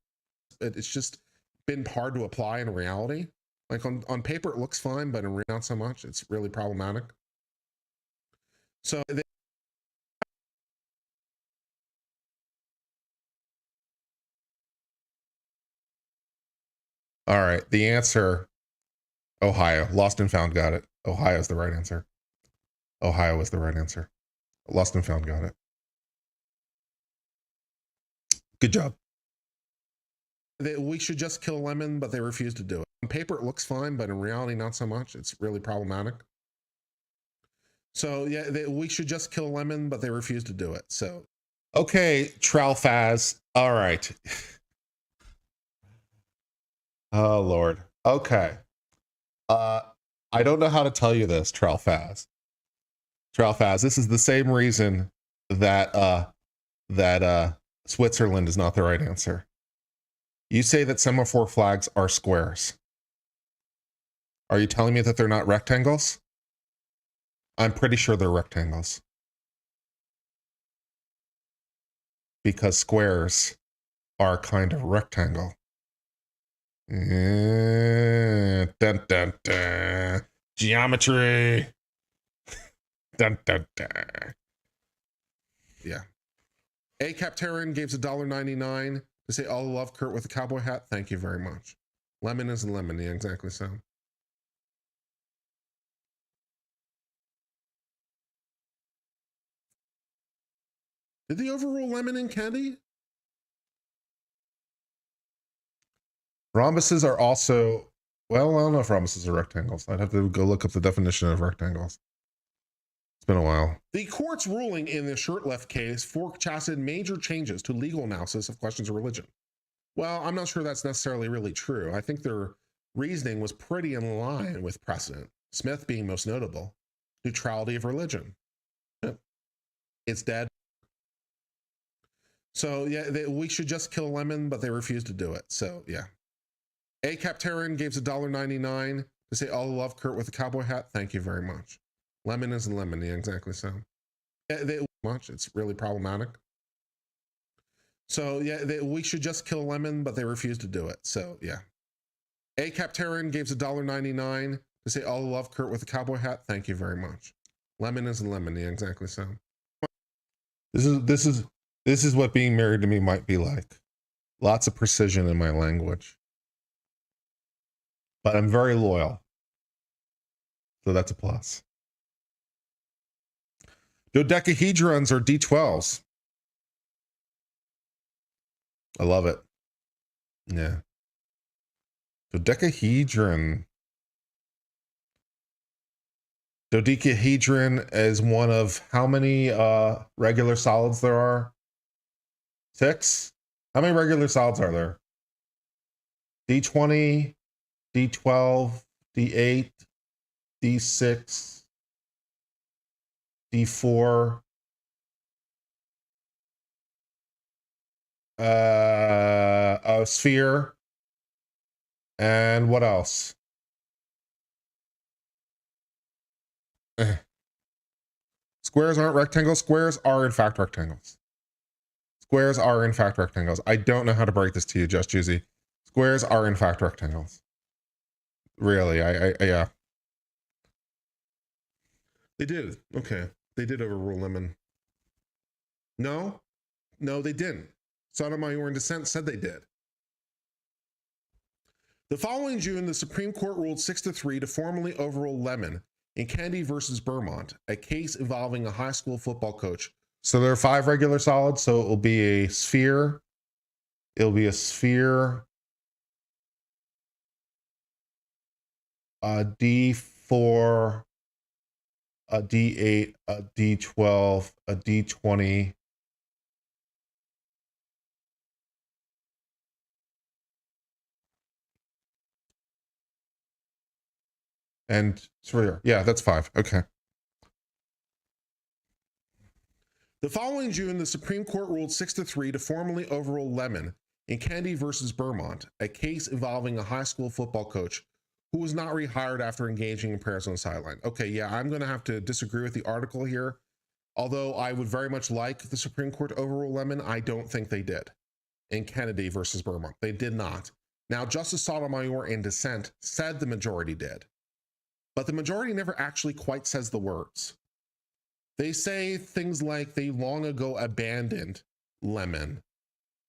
Speaker 1: It's just been hard to apply in reality. Like on paper, it looks fine, but in reality, not so much. It's really problematic. So all right, the answer, Ohio. Lost and found got it. Ohio is the right answer. Ohio is the right answer. Lost and found got it. Good job. We should just kill Lemon, but they refuse to do it. On paper, it looks fine, but in reality, not so much. It's really problematic. So yeah, we should just kill Lemon, but they refuse to do it. So, okay, Tralfaz. All right. Oh, Lord. Okay. I don't know how to tell you this, Tralfaz. Tralfaz, this is the same reason that Switzerland is not the right answer. You say that semaphore flags are squares. Are you telling me that they're not rectangles? I'm pretty sure they're rectangles. Because squares are kind of rectangle. Dun, dun, dun. Geometry. Dun, dun, dun. Yeah. A Captarian gives $1.99 to say all love Kurt with a cowboy hat. Thank you very much. Lemon is a lemon. Yeah, exactly so. Did they overrule Lemon and Kennedy? Rhombuses are also, well, I don't know if rhombuses are rectangles. I'd have to go look up the definition of rectangles. It's been a while. The court's ruling in the Shurtleff case forecasted major changes to legal analysis of questions of religion. Well, I'm not sure that's necessarily really true. I think their reasoning was pretty in line with precedent, Smith being most notable. Neutrality of religion. It's dead. So yeah, we should just kill Lemon, but they refuse to do it. So yeah. A Captarian gives $1.99 to say all love Kurt with a cowboy hat. Thank you very much. Lemon is a lemon. Yeah, exactly so. It's really problematic. So yeah, we should just kill Lemon, but they refuse to do it. So yeah. A Captarian gives $1.99 to say all love Kurt with a cowboy hat. Thank you very much. Lemon is a lemon. Yeah, exactly so. This is what being married to me might be like. Lots of precision in my language. But I'm very loyal. So that's a plus. Dodecahedrons are D12s. I love it. Yeah. Dodecahedron. Dodecahedron is one of how many regular solids there are? 6? How many regular solids are there?
Speaker 3: D20, D12, D8, D6, D4, a sphere, and what else? Squares aren't rectangles. Squares are in fact rectangles. Squares are in fact rectangles. I don't know how to break this to you, Just Juicy. Squares are in fact rectangles. Really, yeah. They did. Okay. They did overrule Lemon. No, they didn't. Sotomayor in dissent said they did. The following June, the Supreme Court ruled 6-3 to formally overrule Lemon in Kennedy versus Vermont, a case involving a high school football coach. So there are 5 regular solids, so it will be a sphere. It'll be a sphere, a D4, a D8, a D12, a D20, and sphere. Yeah, that's 5. Okay. The following June, the Supreme Court ruled 6-3 to formally overrule Lemon in Kennedy versus Vermont, a case involving a high school football coach who was not rehired after engaging in prayers on the sideline. Okay, yeah, I'm going to have to disagree with the article here. Although I would very much like the Supreme Court to overrule Lemon, I don't think they did in Kennedy versus Vermont. They did not. Now, Justice Sotomayor in dissent said the majority did, but the majority never actually quite says the words. They say things like they long ago abandoned Lemon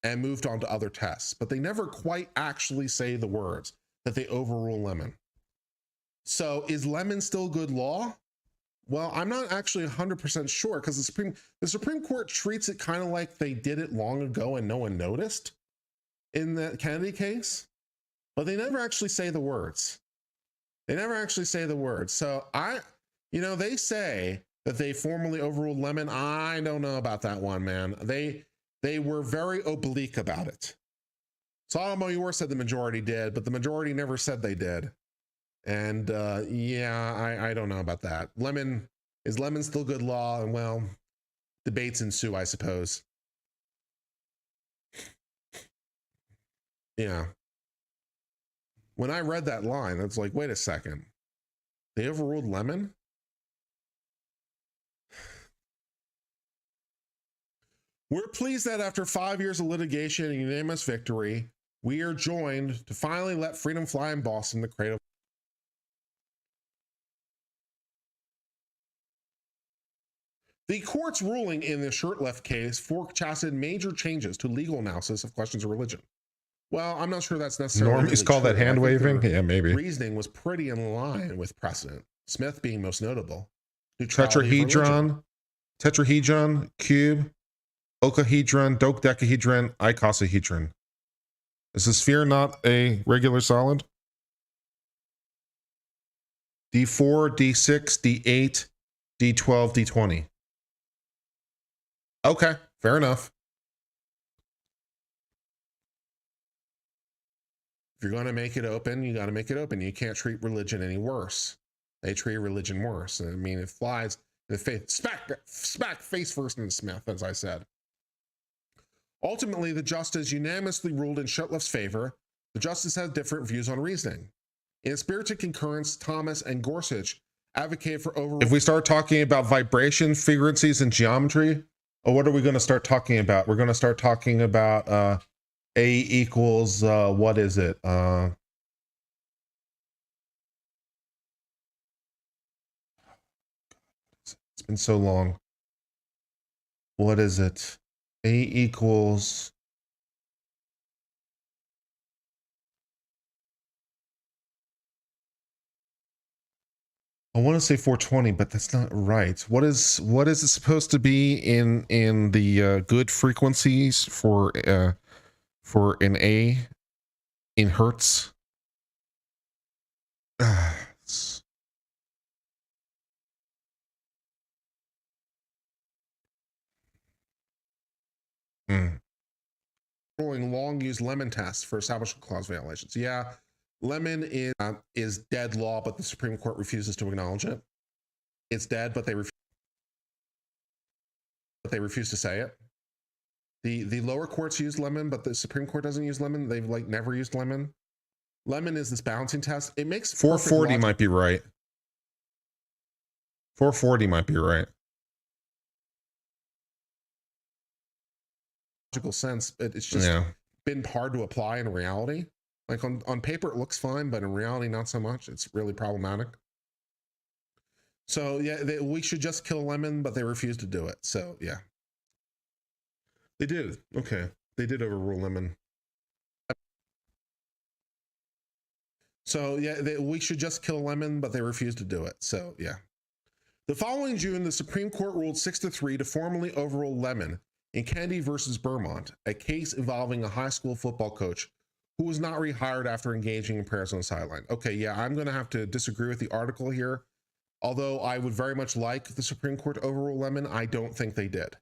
Speaker 3: and moved on to other tests, but they never quite actually say the words that they overrule Lemon. So is Lemon still good law? Well, I'm not actually 100% sure because the Supreme Court treats it kind of like they did it long ago and no one noticed in the Kennedy case, but they never actually say the words. They never actually say the words. So they say that they formally overruled Lemon. I don't know about that one, man. They were very oblique about it. Sotomayor said the majority did, but the majority never said they did. And I don't know about that. Is Lemon still good law? And well, debates ensue, I suppose. Yeah. When I read that line, it's like, wait a second. They overruled Lemon? We're pleased that after 5 years of litigation and unanimous victory, we are joined to finally let freedom fly in Boston, the cradle. The court's ruling in the Shurtleff case forecasted major changes to legal analysis of questions of religion. Well, I'm not sure that's necessarily Normies call that hand waving? Yeah, maybe.
Speaker 1: Reasoning was pretty in line with precedent, Smith being most notable.
Speaker 3: Tetrahedron, cube, ocahedron, dodecahedron, icosahedron. Is the sphere not a regular solid? D4, D6, D8, D12, D20. Okay, fair enough. If you're going to make it open, you got to make it open. You can't treat religion any worse. They treat religion worse. I mean, it flies in the face, smack face first into Smith, as I said. Ultimately, the justice unanimously ruled in Shutleff's favor. The justice had different views on reasoning. In a spirited concurrence, Thomas and Gorsuch advocated for over. If we start talking about vibration, frequencies, and geometry, what are we going to start talking about? We're going to start talking about A equals, what is it? It's been so long. What is it? A equals. I want to say 420, but that's not right. What is it supposed to be in the good frequencies for an A in hertz?
Speaker 1: long used lemon test for establishment clause violations. Yeah, lemon is dead law, but the Supreme Court refuses to acknowledge it. It's dead, but they refuse to say it. The lower courts use lemon, but the Supreme Court doesn't use lemon. They've like never used lemon. Lemon is this balancing test. It makes
Speaker 3: 440 might be right. 440 might be right.
Speaker 1: Logical sense. It's just been hard to apply in reality. Like on paper, it looks fine, but in reality, not so much. It's really problematic. So yeah, we should just kill lemon, but they refuse to do it. So yeah, they did. Okay, they did overrule lemon. So yeah, we should just kill lemon, but they refuse to do it. So yeah. The following June, the Supreme Court ruled 6-3 to formally overrule lemon in Kennedy versus Vermont, a case involving a high school football coach who was not rehired after engaging in prayers on the sideline. Okay, yeah, I'm going to have to disagree with the article here. Although I would very much like the Supreme Court to overrule lemon, I don't think they did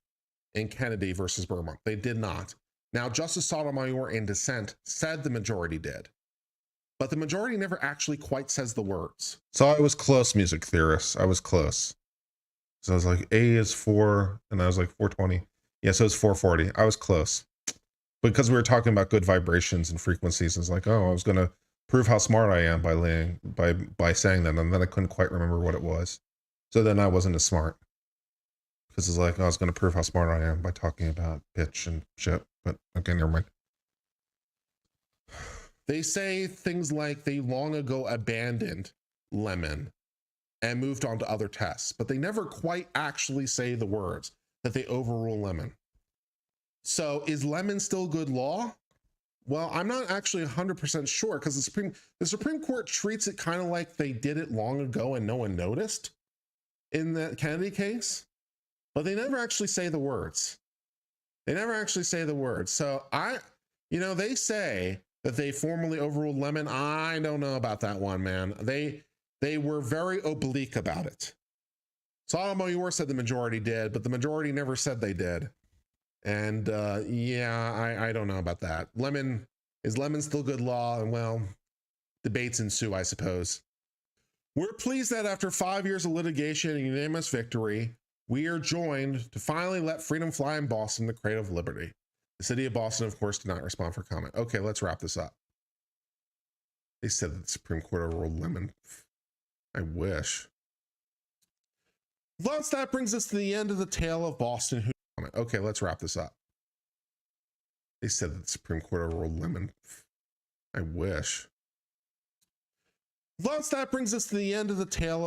Speaker 1: in Kennedy versus Vermont. They did not. Now, Justice Sotomayor in dissent said the majority did, but the majority never actually quite says the words.
Speaker 3: So I was close, music theorists. I was close. So I was like, A is 4, and I was like 420. Yeah, so it's 440. I was close. Because we were talking about good vibrations and frequencies. It's like, oh, I was going to prove how smart I am by saying that. And then I couldn't quite remember what it was. So then I wasn't as smart. Because it's like, oh, I was going to prove how smart I am by talking about pitch and shit. But okay, never mind.
Speaker 1: They say things like they long ago abandoned lemon and moved on to other tests, but they never quite actually say the words that they overrule lemon. So is lemon still good law? Well, I'm not actually 100% sure because the Supreme Court treats it kind of like they did it long ago and no one noticed in the Kennedy case, but they never actually say the words. They never actually say the words. So they say that they formally overruled lemon. I don't know about that one, man. They were very oblique about it. Sotomayor said the majority did, but the majority never said they did. And I don't know about that. Is lemon still good law? And well, debates ensue, I suppose. We're pleased that after 5 years of litigation and unanimous victory, we are joined to finally let freedom fly in Boston, the cradle of liberty. The city of Boston, of course, did not respond for comment. Okay, let's wrap this up. They said that the Supreme Court overruled lemon. I wish. Thus, that brings us to the end of the tale of Boston. Okay, let's wrap this up. They said that the Supreme Court overruled lemon. I wish. Thus, that brings us to the end of the tale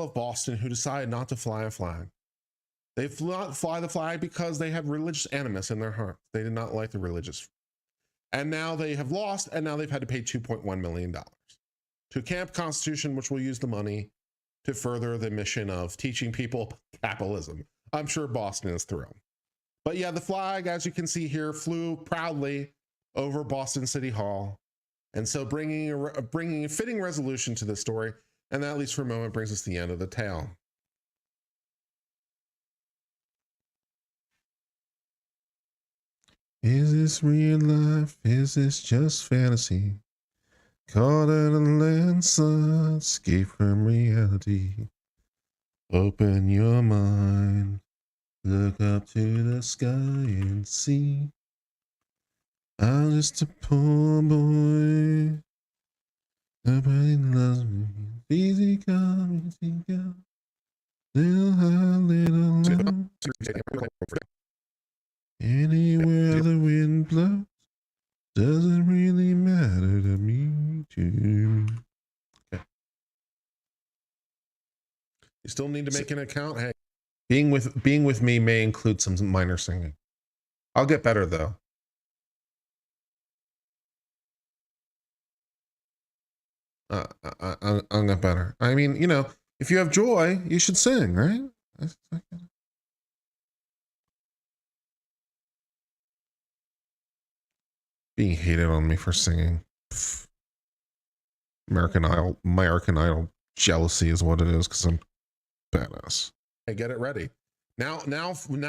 Speaker 1: of Boston, who decided not to fly a flag. They did not fly the flag because they had religious animus in their heart. They did not like the religious. And now they have lost, and now they've had to pay $2.1 million to Camp Constitution, which will use the money to further the mission of teaching people capitalism. I'm sure Boston is thrilled. But yeah, the flag, as you can see here, flew proudly over Boston City Hall. And so bringing a fitting resolution to this story, and that, at least for a moment, brings us to the end of the tale.
Speaker 3: Is this real life? Is this just fantasy? Caught in a landslide, escape from reality. Open your mind, look up to the sky and see. I'm just a poor boy. Nobody loves me. Easy come, easy go. Little high, little low. Anywhere the wind blows. Doesn't really matter to me, Okay.
Speaker 1: You still need to make an account. Hey,
Speaker 3: being with me may include some minor singing. I'll get better though. I'll get better. I mean, if you have joy, you should sing, right? Being hated on me for singing. Pfft. American Idol jealousy is what it is because I'm badass.
Speaker 1: get it ready. Now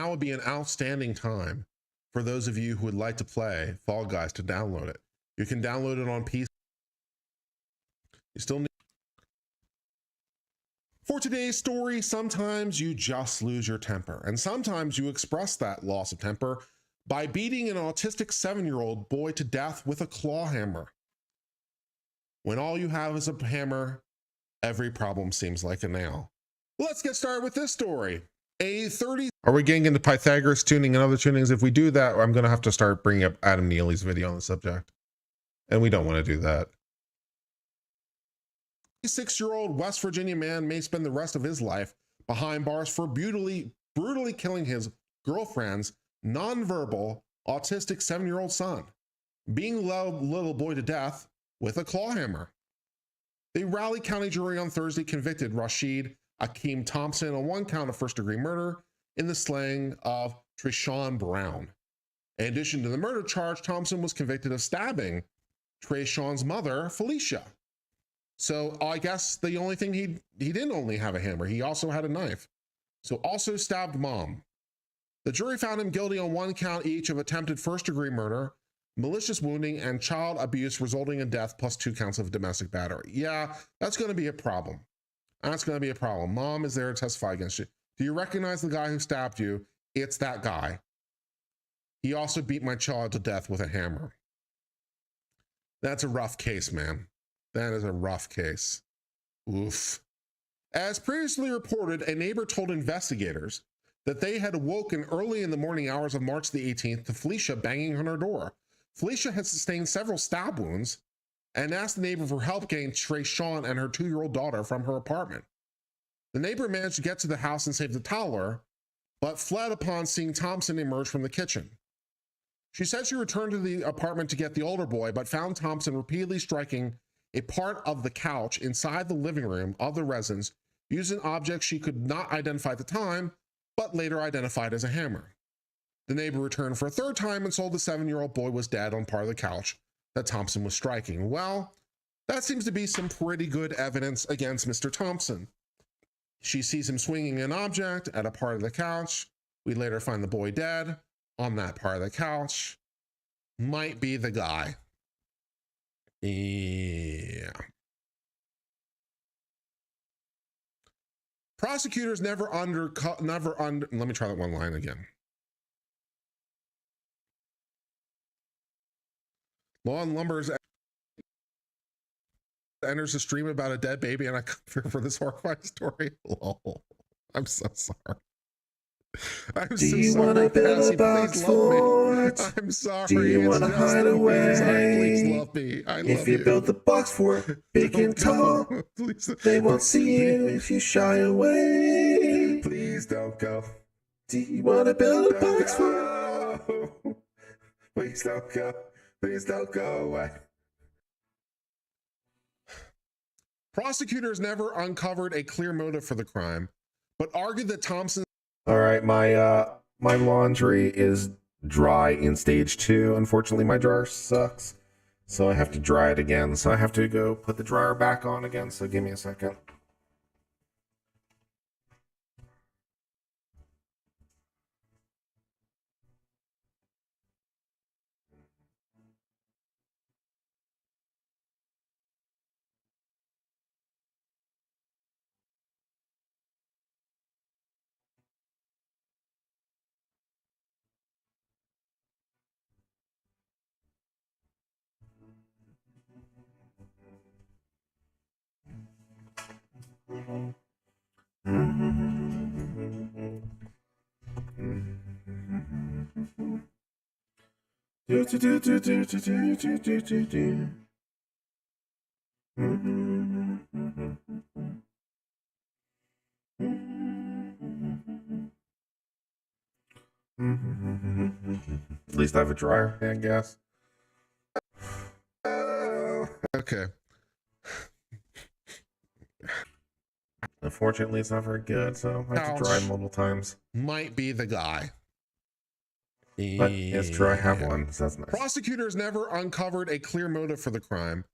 Speaker 1: would be an outstanding time for those of you who would like to play Fall Guys to download it. You can download it on PC. You still need. For today's story, sometimes you just lose your temper, and sometimes you express that loss of temper by beating an autistic 7-year-old boy to death with a claw hammer. When all you have is a hammer, every problem seems like a nail. Let's get started with this story. Are we getting into Pythagoras tuning and other tunings? If we do that, I'm going to have to start bringing up Adam Neely's video on the subject. And we don't want to do that. A 6-year-old West Virginia man may spend the rest of his life behind bars for brutally killing his girlfriend's nonverbal, autistic 7-year-old son, being the little boy to death with a claw hammer. The Raleigh County jury on Thursday convicted Rashid Akeem Thompson on 1 count of first-degree murder in the slaying of Trayshawn Brown. In addition to the murder charge, Thompson was convicted of stabbing Trayshawn's mother, Felicia. So I guess the only thing he didn't only have a hammer, he also had a knife. So also stabbed mom. The jury found him guilty on 1 count each of attempted first-degree murder, malicious wounding, and child abuse resulting in death, plus 2 counts of domestic battery. Yeah, that's going to be a problem. That's going to be a problem. Mom is there to testify against you. Do you recognize the guy who stabbed you? It's that guy. He also beat my child to death with a hammer. That's a rough case, man. That is a rough case. Oof. As previously reported, a neighbor told investigators that they had awoken early in the morning hours of March the 18th to Felicia banging on her door. Felicia had sustained several stab wounds and asked the neighbor for help getting Trayshawn and her 2-year-old daughter from her apartment. The neighbor managed to get to the house and save the toddler, but fled upon seeing Thompson emerge from the kitchen. She said she returned to the apartment to get the older boy, but found Thompson repeatedly striking a part of the couch inside the living room of the residence using objects she could not identify at the time, but later identified as a hammer. The neighbor returned for a 3rd time and told the 7-year-old boy was dead on part of the couch that Thompson was striking. Well, that seems to be some pretty good evidence against Mr. Thompson. She sees him swinging an object at a part of the couch. We later find the boy dead on that part of the couch. Might be the guy. Yeah. Prosecutors let me try that one line again. Law and Lumbers enters a stream about a dead baby and I come here for this horrifying story. Lol. I'm so sorry. I'm so sorry, Cassie. Please love me. I'm sorry.
Speaker 4: Do you want to hide away?
Speaker 1: Please love me. I love you.
Speaker 4: If you build the box fort big and tall, they won't see you if you shy away.
Speaker 1: Please don't go.
Speaker 4: Do you want to build a box fort?
Speaker 1: Please don't go. Please don't go away. Prosecutors never uncovered a clear motive for the crime, but argued that Thompson.
Speaker 4: All right, my laundry is dry in stage 2. Unfortunately, my dryer sucks, so I have to dry it again. So I have to go put the dryer back on again. So give me a second. At least I have a dryer, I guess.
Speaker 1: Okay.
Speaker 4: Unfortunately, it's not very good, so I have to dry it multiple times.
Speaker 1: Might be the guy.
Speaker 4: But it's true, I have one, so that's nice.
Speaker 1: Prosecutors never uncovered a clear motive for the crime,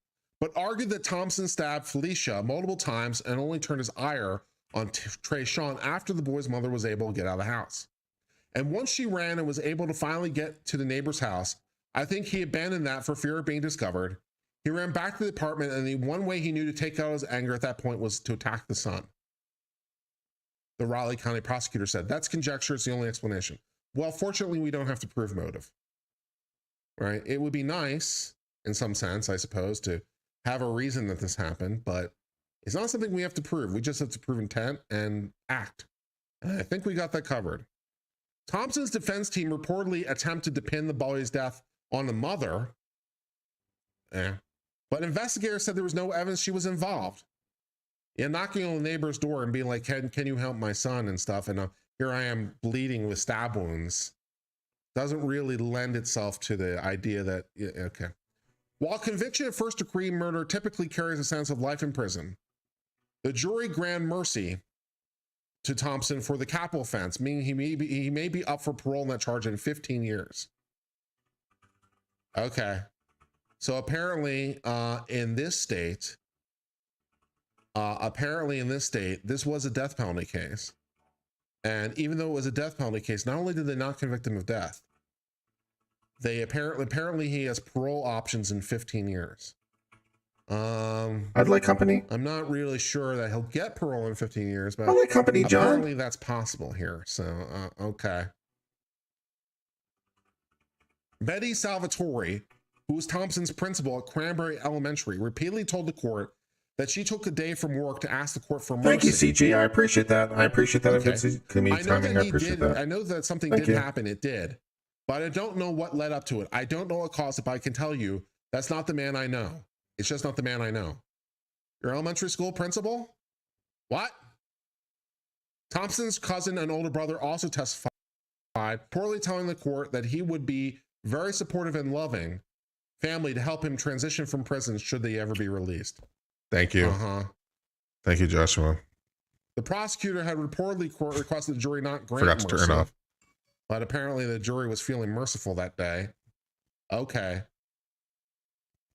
Speaker 1: but argued that Thompson stabbed Felicia multiple times and only turned his ire on Trayshawn after the boy's mother was able to get out of the house. And once she ran and was able to finally get to the neighbor's house, I think he abandoned that for fear of being discovered. He ran back to the apartment, and the one way he knew to take out his anger at that point was to attack the son. The Raleigh County prosecutor said, that's conjecture, it's the only explanation. Well, fortunately, we don't have to prove motive, right? It would be nice, in some sense, I suppose, to have a reason that this happened, but it's not something we have to prove. We just have to prove intent and act. And I think we got that covered. Thompson's defense team reportedly attempted to pin the boy's death on the mother, but investigators said there was no evidence she was involved. Yeah, knocking on the neighbor's door and being like, can you help my son and stuff, and here I am bleeding with stab wounds, doesn't really lend itself to the idea that, okay. While conviction of first degree murder typically carries a sense of life in prison, the jury granted mercy to Thompson for the capital offense, meaning he may be up for parole on that charge in 15 years. Okay. So apparently in this state, this was a death penalty case. And even though it was a death penalty case, not only did they not convict him of death, they apparently he has parole options in 15 years.
Speaker 4: I'd like company.
Speaker 1: I'm not really sure that he'll get parole in 15 years, but
Speaker 4: I'd like company, John.
Speaker 1: Apparently that's possible here. So, okay. Betty Salvatore, who was Thompson's principal at Cranberry Elementary, repeatedly told the court that she took a day from work to ask the court for mercy.
Speaker 4: Thank you, CG. I appreciate that. I appreciate that.
Speaker 1: Okay.
Speaker 4: I
Speaker 1: know that something did happen. It did. But I don't know what led up to it. I don't know what caused it, but I can tell you that's not the man I know. It's just not the man I know. Your elementary school principal? What? Thompson's cousin and older brother also testified, poorly telling the court that he would be very supportive and loving family to help him transition from prison should they ever be released.
Speaker 3: Thank you. Thank you, Joshua.
Speaker 1: The prosecutor had reportedly requested the jury not grant
Speaker 3: mercy. Forgot to turn off.
Speaker 1: But apparently the jury was feeling merciful that day. Okay.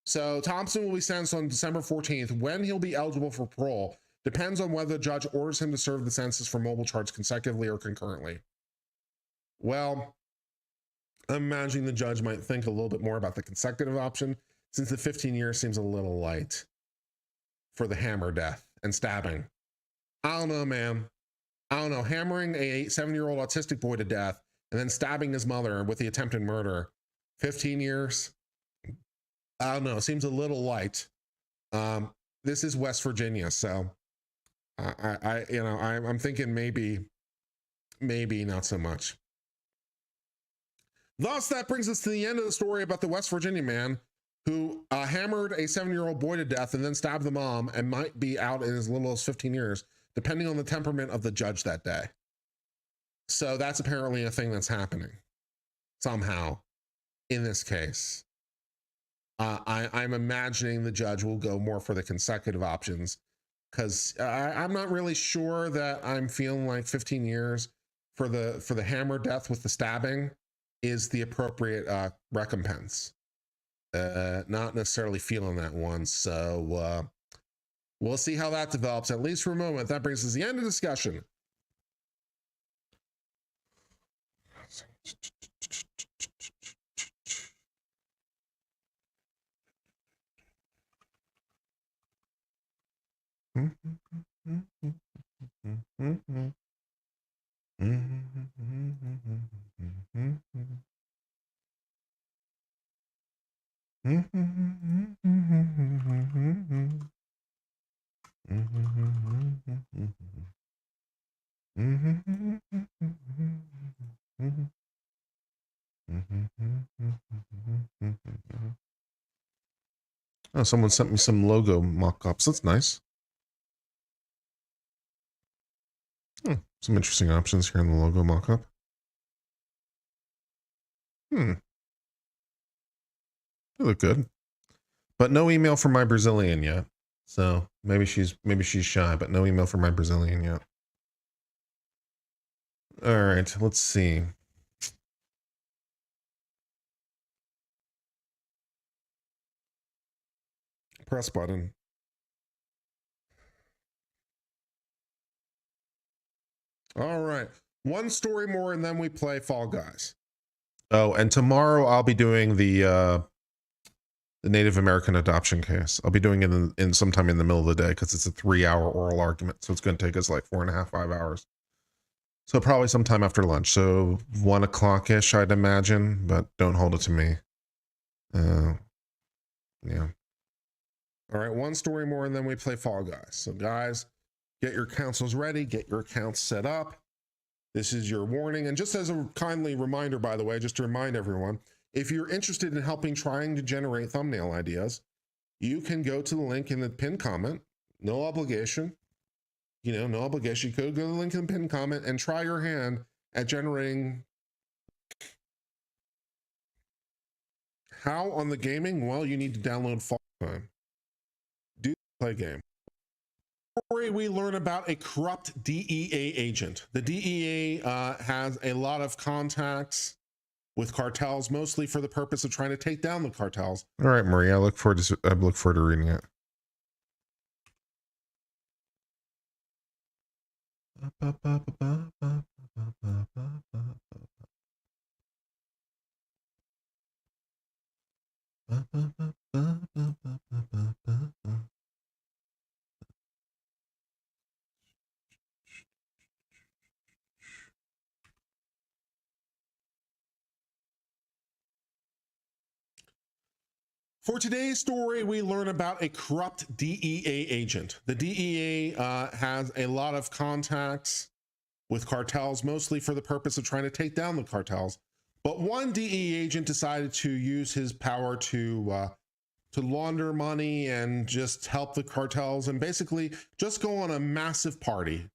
Speaker 1: So Thompson will be sentenced on December 14th. When he'll be eligible for parole depends on whether the judge orders him to serve the sentence for mobile charge consecutively or concurrently. Well, I'm imagining the judge might think a little bit more about the consecutive option, since the 15 years seems a little light for the hammer death and stabbing. I don't know, man. I don't know. Hammering a 7-year-old autistic boy to death and then stabbing his mother with the attempted murder, 15 years. I don't know. Seems a little light. This is West Virginia, so I'm thinking maybe not so much. Thus, that brings us to the end of the story about the West Virginia man who hammered a 7-year-old boy to death and then stabbed the mom and might be out in as little as 15 years, depending on the temperament of the judge that day. So that's apparently a thing that's happening somehow in this case. I'm imagining the judge will go more for the consecutive options because I'm not really sure that I'm feeling like 15 years for the hammer death with the stabbing is the appropriate recompense. Not necessarily feeling that one. So we'll see how that develops, at least for a moment. That brings us to the end of discussion.
Speaker 3: Oh, someone sent me some logo mock-ups. That's nice. Some interesting options here in the logo mock-up. They look good. But no email from my Brazilian yet. So maybe she's shy, but no email from my Brazilian yet. All right, let's see.
Speaker 1: Press button. All right. One story more and then we play Fall Guys.
Speaker 3: Oh, and tomorrow I'll be doing the Native American adoption case. I'll be doing it in sometime in the middle of the day because it's a 3-hour oral argument. So it's going to take us like 4.5, 5 hours. So probably sometime after lunch. So 1 o'clock-ish, I'd imagine, but don't hold it to me. Yeah.
Speaker 1: All right, one story more and then we play Fall Guys. So guys, get your councils ready, get your accounts set up. This is your warning. And just as a kindly reminder, by the way, just to remind everyone, if you're interested in helping trying to generate thumbnail ideas, you can go to the link in the pinned comment. No obligation. No obligation. You could go to the link in the pinned comment and try your hand at generating. How on the gaming? Well, you need to download Fall Time. Do play game. Story we learn about a corrupt DEA agent. The DEA has a lot of contacts with cartels, mostly for the purpose of trying to take down the cartels.
Speaker 3: All right, Marie, I look forward to reading it.
Speaker 1: For today's story, we learn about a corrupt DEA agent. The DEA has a lot of contacts with cartels, mostly for the purpose of trying to take down the cartels. But one DEA agent decided to use his power to launder money and just help the cartels and basically just go on a massive party.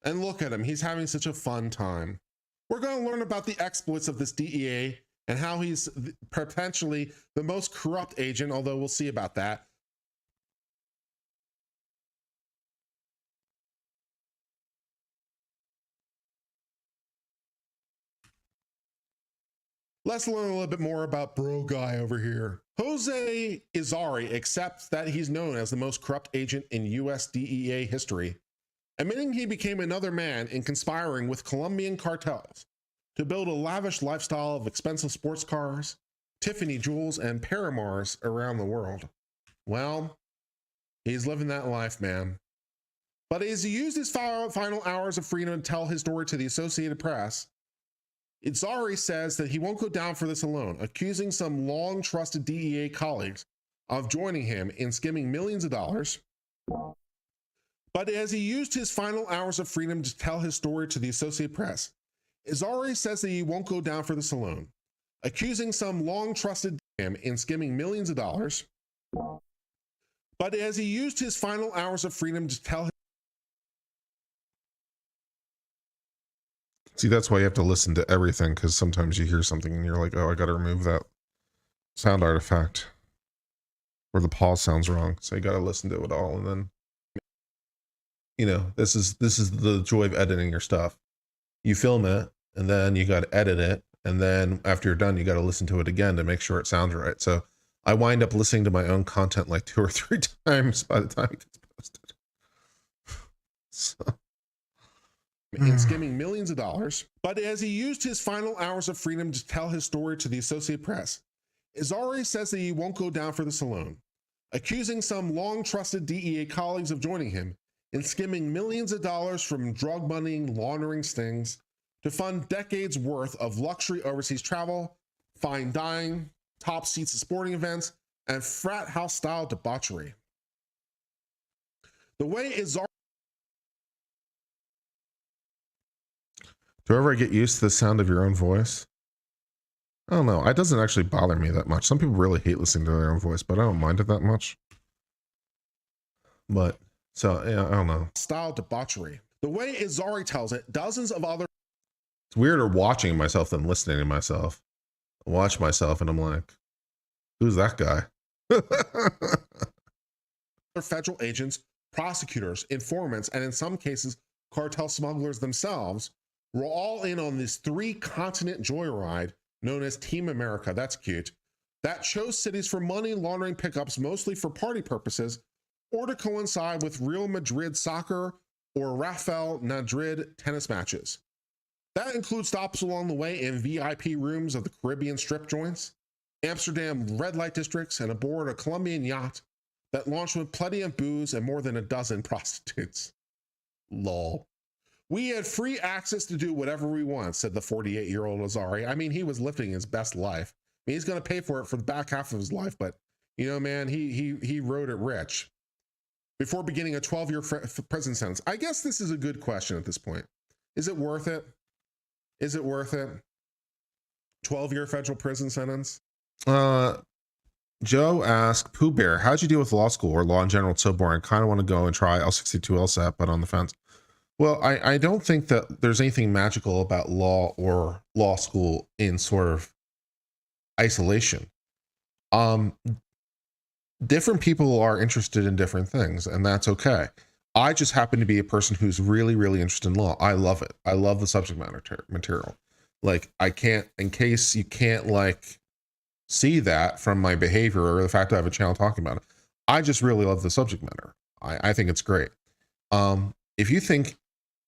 Speaker 1: And look at him, he's having such a fun time. We're going to learn about the exploits of this DEA and how he's potentially the most corrupt agent, although we'll see about that. Let's learn a little bit more about bro guy over here. Jose Izari accepts that he's known as the most corrupt agent in US DEA history, admitting he became another man in conspiring with Colombian cartels to build a lavish lifestyle of expensive sports cars, Tiffany jewels, and paramours around the world. Well, he's living that life, man. But as he used his final hours of freedom to tell his story to the Associated Press, Izari says that he won't go down for this alone, accusing some long-trusted DEA colleagues of joining him in skimming millions of dollars. But as he used his final hours of freedom to tell his story to the Associated Press, Izari says that he won't go down for this alone, accusing some long-trusted him in skimming millions of dollars. But as he used his final hours of freedom to tell.
Speaker 3: See, that's why you have to listen to everything, because sometimes you hear something and you're like, oh, I got to remove that sound artifact, or the pause sounds wrong. So you got to listen to it all, and then, this is the joy of editing your stuff. You film it, and then you got to edit it, and then after you're done, you got to listen to it again to make sure it sounds right. So I wind up listening to my own content like 2 or 3 times by the time it gets posted. So.
Speaker 1: In skimming millions of dollars. But as he used his final hours of freedom to tell his story to the Associated Press, Izari says that he won't go down for this alone, accusing some long-trusted DEA colleagues of joining him in skimming millions of dollars from drug money laundering stings to fund decades worth of luxury overseas travel, fine dining, top seats at sporting events, and frat house-style debauchery. The way Izari.
Speaker 3: Do you ever get used to the sound of your own voice? I don't know. It doesn't actually bother me that much. Some people really hate listening to their own voice, but I don't mind it that much. But, so, yeah, I don't know.
Speaker 1: Style debauchery. The way Izari tells it, dozens of other.
Speaker 3: It's weirder watching myself than listening to myself. I watch myself and I'm like, who's that guy?
Speaker 1: Federal agents, prosecutors, informants, and in some cases, cartel smugglers themselves were all in on this 3-continent joyride known as Team America. That's cute. That chose cities for money laundering pickups, mostly for party purposes, or to coincide with Real Madrid soccer or Rafael Nadal tennis matches. That includes stops along the way in VIP rooms of the Caribbean strip joints, Amsterdam red light districts, and aboard a Colombian yacht that launched with plenty of booze and more than a dozen prostitutes. Lol. We had free access to do whatever we want, said the 48-year-old Azari. I mean, he was living his best life. I mean, he's going to pay for it for the back half of his life, but you know, man, he rode it rich. Before beginning a 12-year prison sentence. I guess this is a good question at this point. Is it worth it? Is it worth it? 12-year federal prison sentence?
Speaker 3: Joe asked, Pooh Bear, how'd you deal with law school or law in general? It's so boring. Kind of want to go and try L62 LSAT, but on the fence. Well, I don't think that there's anything magical about law or law school in sort of isolation. Different people are interested in different things, and that's okay. I just happen to be a person who's really, really interested in law. I love it. I love the subject matter material. Like, I can't, in case you can't like see that from my behavior or the fact that I have a channel talking about it, I just really love the subject matter. I think it's great. If you think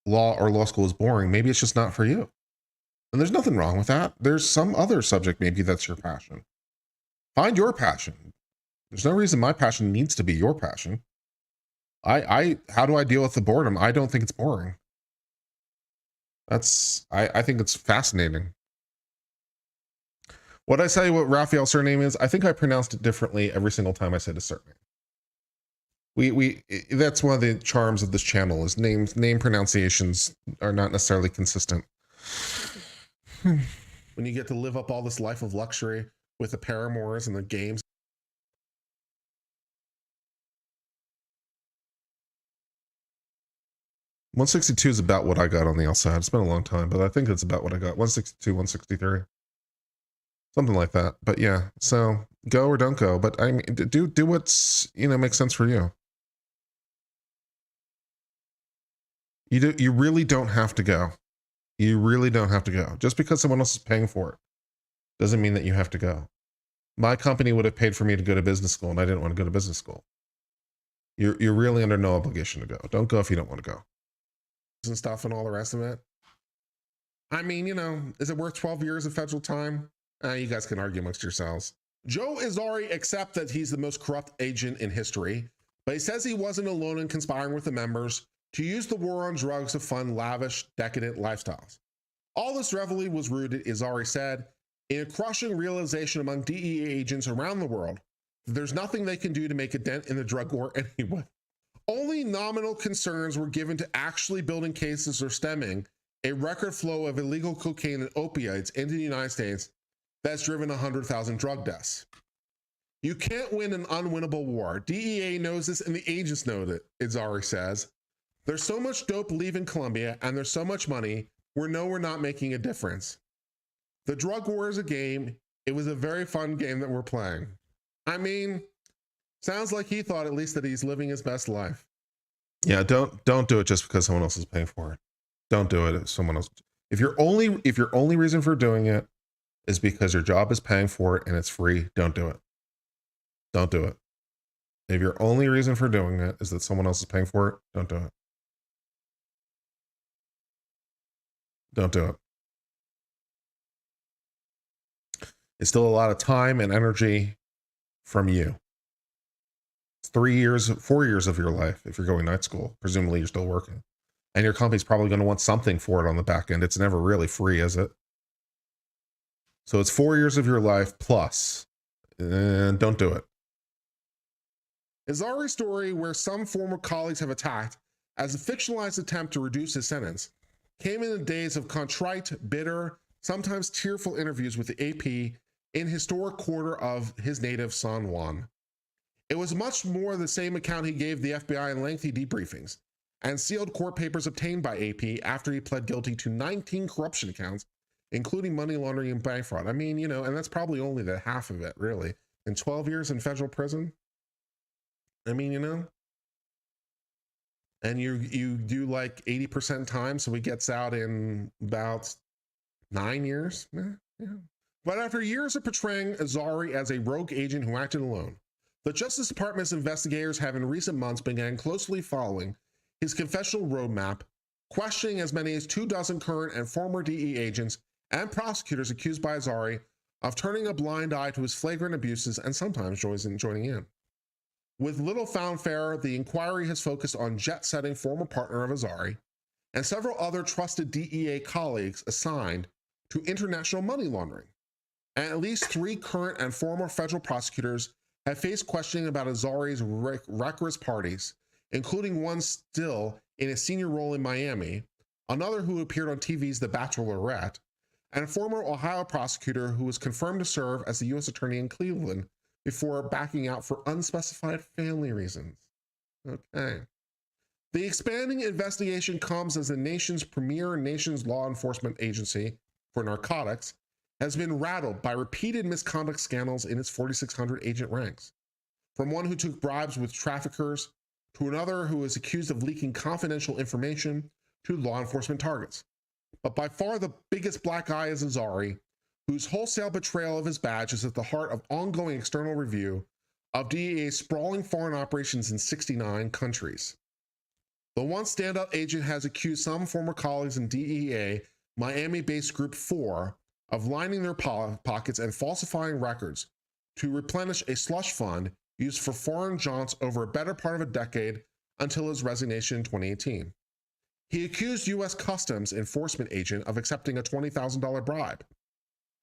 Speaker 3: law or law school is boring, maybe it's just not for you. And there's nothing wrong with that. There's some other subject, maybe that's your passion. Find your passion. There's no reason my passion needs to be your passion. How do I deal with the boredom? I don't think it's boring. I think it's fascinating. What I say what Raphael's surname is, I think I pronounced it differently every single time I said his surname. That's one of the charms of this channel is name pronunciations are not necessarily consistent.
Speaker 1: When you get to live up all this life of luxury with the paramours and the games.
Speaker 3: $162 is about what I got on the LSAT. It's been a long time, but I think it's about what I got. 162, 163. Something like that. But yeah, so go or don't go. But I mean, do what's, makes sense for you. You really don't have to go. You really don't have to go. Just because someone else is paying for it doesn't mean that you have to go. My company would have paid for me to go to business school, and I didn't want to go to business school. You're really under no obligation to go. Don't go if you don't want to go.
Speaker 1: And stuff and all the rest of it. I mean, is it worth 12 years of federal time? You guys can argue amongst yourselves. Joe Azari accepts that he's the most corrupt agent in history, but he says he wasn't alone in conspiring with the members to use the war on drugs to fund lavish, decadent lifestyles. All this revelry was rooted, Azari said, in a crushing realization among DEA agents around the world that there's nothing they can do to make a dent in the drug war anyway. Only nominal concerns were given to actually building cases or stemming a record flow of illegal cocaine and opioids into the United States that's driven 100,000 drug deaths. You can't win an unwinnable war. DEA knows this and the agents know it, Azari says. There's so much dope leaving Colombia and there's so much money, we're not making a difference. The drug war is a game. It was a very fun game that we're playing. I mean, sounds like he thought at least that he's living his best life.
Speaker 3: Yeah, don't do it just because someone else is paying for it. Don't do it if someone else. If your only reason for doing it is because your job is paying for it and it's free, don't do it. Don't do it. If your only reason for doing it is that someone else is paying for it, don't do it. Don't do it. It's still a lot of time and energy from you. It's 4 years of your life if you're going night school. Presumably you're still working. And your company's probably going to want something for it on the back end. It's never really free, is it? So it's 4 years of your life plus. And don't do it.
Speaker 1: Azari's story, where some former colleagues have attacked as a fictionalized attempt to reduce his sentence, came in the days of contrite, bitter, sometimes tearful interviews with the AP in historic quarter of his native San Juan. It was much more the same account he gave the FBI in lengthy debriefings and sealed court papers obtained by AP after he pled guilty to 19 corruption accounts, including money laundering and bank fraud. I mean, and that's probably only the half of it, really. In 12 years in federal prison, I mean, and you do like 80% time, so he gets out in about 9 years. Yeah. But after years of portraying Azari as a rogue agent who acted alone, the Justice Department's investigators have in recent months begun closely following his confessional roadmap, questioning as many as 24 current and former DEA agents and prosecutors accused by Azari of turning a blind eye to his flagrant abuses and sometimes joining in. With little fanfare, the inquiry has focused on jet-setting former partner of Azari and several other trusted DEA colleagues assigned to international money laundering. And at least 3 current and former federal prosecutors have faced questioning about Azari's reckless parties, including one still in a senior role in Miami, another who appeared on TV's The Bachelorette, and a former Ohio prosecutor who was confirmed to serve as the U.S. attorney in Cleveland before backing out for unspecified family reasons. Okay. The expanding investigation comes as the nation's premier law enforcement agency for narcotics has been rattled by repeated misconduct scandals in its 4,600 agent ranks. From one who took bribes with traffickers, to another who is accused of leaking confidential information to law enforcement targets. But by far the biggest black eye is Azari, whose wholesale betrayal of his badge is at the heart of ongoing external review of DEA's sprawling foreign operations in 69 countries. The once stand-up agent has accused some former colleagues in DEA Miami-based Group 4 of lining their pockets and falsifying records to replenish a slush fund used for foreign jaunts over a better part of a decade until his resignation in 2018. He accused U.S. Customs Enforcement agent of accepting a $20,000 bribe.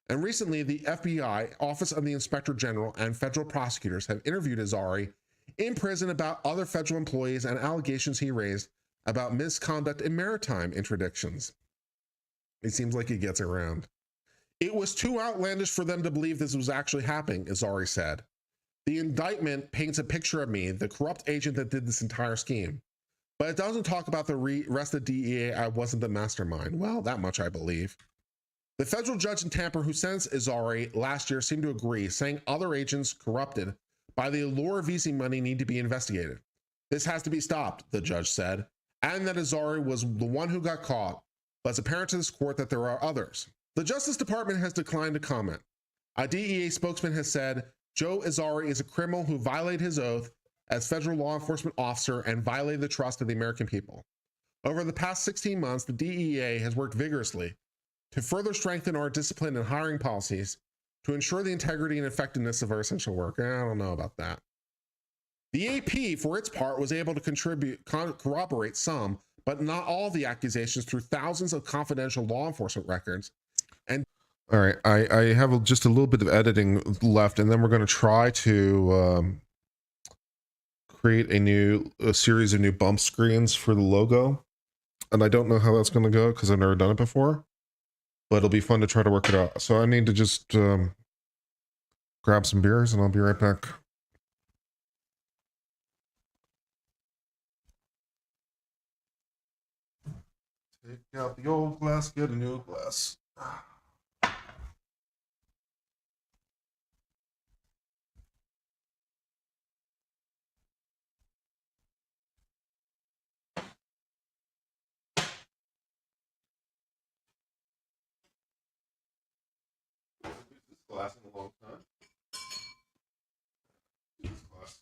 Speaker 1: And recently, the FBI, Office of the Inspector General, and federal prosecutors have interviewed Azari in prison about other federal employees and allegations he raised about misconduct in maritime interdictions. It seems like he gets around. It was too outlandish for them to believe this was actually happening, Azari said. The indictment paints a picture of me, the corrupt agent that did this entire scheme. But it doesn't talk about the rest of DEA. I wasn't the mastermind. Well, that much I believe. The federal judge in Tampa who sentenced Azari last year seemed to agree, saying other agents corrupted by the allure of easy money need to be investigated. This has to be stopped, the judge said, and that Azari was the one who got caught, but it's apparent to this court that there are others. The Justice Department has declined to comment. A DEA spokesman has said, Joe Azari is a criminal who violated his oath as federal law enforcement officer and violated the trust of the American people. Over the past 16 months, the DEA has worked vigorously to further strengthen our discipline and hiring policies to ensure the integrity and effectiveness of our essential work. I don't know about that. The AP, for its part, was able to corroborate some, but not all the accusations through thousands of confidential law enforcement records. And
Speaker 3: all right, I have just a little bit of editing left, and then we're going to try to create a series of new bump screens for the logo. And I don't know how that's going to go because I've never done it before, but it'll be fun to try to work it out. So I need to just grab some beers and I'll be right back. Take out the old glass, get a new glass. Glass in a long time. This glass.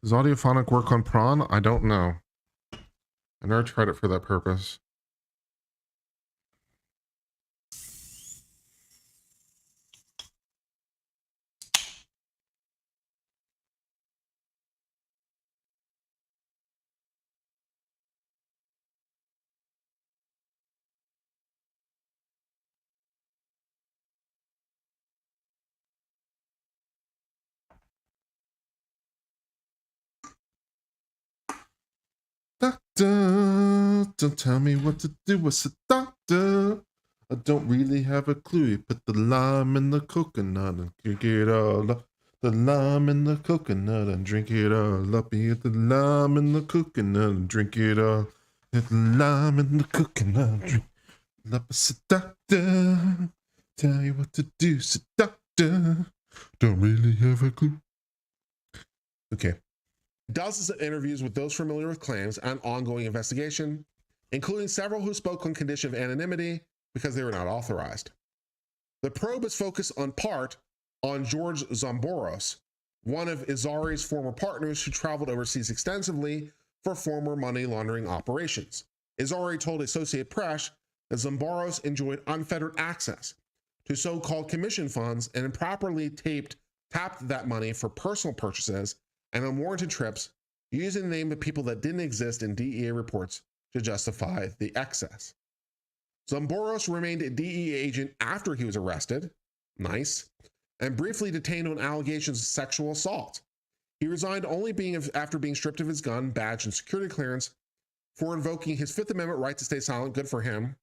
Speaker 3: Does Audiophonic work on prawn? I don't know. I never tried it for that purpose. Doctor, don't tell me what to do. What's a doctor? A I don't really have a clue. You put the lime in the coconut and drink it all up. The lime in the coconut and drink it all up. You get the lime in the coconut and drink it all. Get the lime in the coconut and drink it up. Doctor, tell you what to do. Doctor, don't really have a clue. Okay.
Speaker 1: Dozens of interviews with those familiar with claims and ongoing investigation, including several who spoke on condition of anonymity because they were not authorized. The probe is focused on part on George Zomboros, one of Azari's former partners who traveled overseas extensively for former money laundering operations. Azari told Associated Press that Zomboros enjoyed unfettered access to so-called commission funds and improperly tapped that money for personal purchases and unwarranted trips using the name of people that didn't exist in DEA reports to justify the excess. Zomboros remained a DEA agent after he was arrested, nice, and briefly detained on allegations of sexual assault. He resigned only after being stripped of his gun, badge, and security clearance for invoking his Fifth Amendment right to stay silent. Good for him.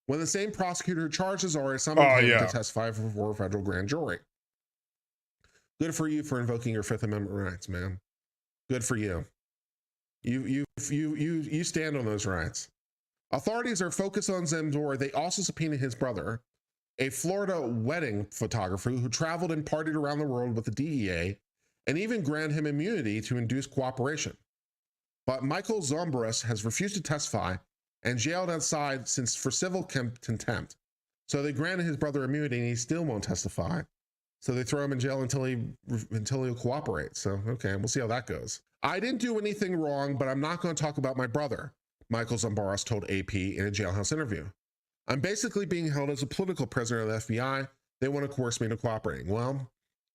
Speaker 1: When the same prosecutor who charged Azari summoned him to testify before a federal grand jury. Good for you for invoking your Fifth Amendment rights, man. Good for you. You stand on those rights. Authorities are focused on Zomboros. They also subpoenaed his brother, a Florida wedding photographer who traveled and partied around the world with the DEA, and even granted him immunity to induce cooperation. But Michael Zomboros has refused to testify and jailed outside since for civil contempt. So they granted his brother immunity and he still won't testify. So they throw him in jail until he'll cooperate. So, okay, we'll see how that goes. I didn't do anything wrong, but I'm not going to talk about my brother, Michael Zomboros told AP in a jailhouse interview. I'm basically being held as a political prisoner of the FBI. They want to coerce me into cooperating. Well,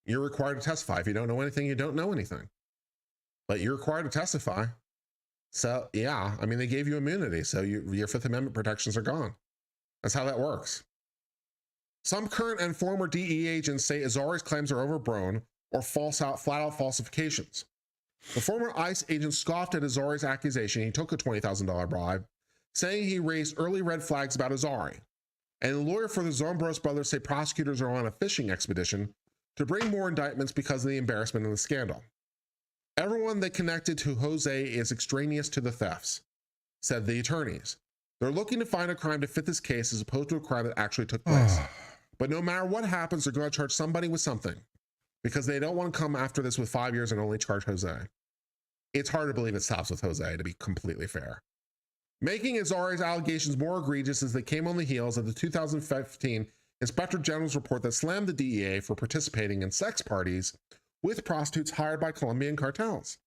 Speaker 1: you're required to testify. If you don't know anything, you don't know anything. But you're required to testify. So, yeah, I mean, they gave you immunity, so your Fifth Amendment protections are gone. That's how that works. Some current and former DEA agents say Azari's claims are overblown or flat-out falsifications. The former ICE agent scoffed at Azari's accusation he took a $20,000 bribe, saying he raised early red flags about Azari. And the lawyer for the Zomboros brothers say prosecutors are on a fishing expedition to bring more indictments because of the embarrassment of the scandal. Everyone they connected to Jose is extraneous to the thefts, said the attorneys. They're looking to find a crime to fit this case as opposed to a crime that actually took place. But no matter what happens, they're going to charge somebody with something because they don't want to come after this with 5 years and only charge Jose. It's hard to believe it stops with Jose, to be completely fair. Making Azari's allegations more egregious as they came on the heels of the 2015 Inspector General's report that slammed the DEA for participating in sex parties with prostitutes hired by Colombian cartels.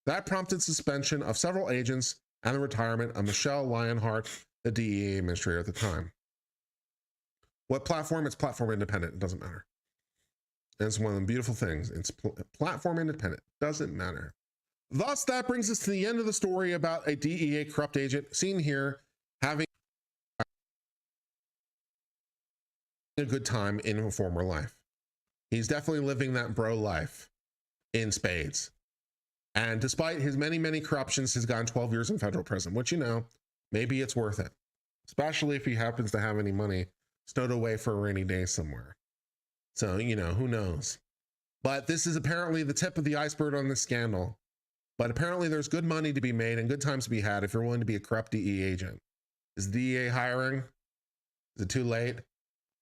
Speaker 1: That prompted suspension of several agents and the retirement of Michelle Lionheart, the DEA administrator at the time. What platform? It's platform independent. It doesn't matter. And it's one of the beautiful things. It's platform independent. Doesn't matter. Thus, that brings us to the end of the story about a DEA corrupt agent seen here having a good time in a former life. He's definitely living that bro life in spades. And despite his many, many corruptions, he's gotten 12 years in federal prison, which, maybe it's worth it. Especially if he happens to have any money stowed away for a rainy day somewhere. So, who knows? But this is apparently the tip of the iceberg on this scandal. But apparently there's good money to be made and good times to be had if you're willing to be a corrupt DEA agent. Is the DEA hiring? Is it too late?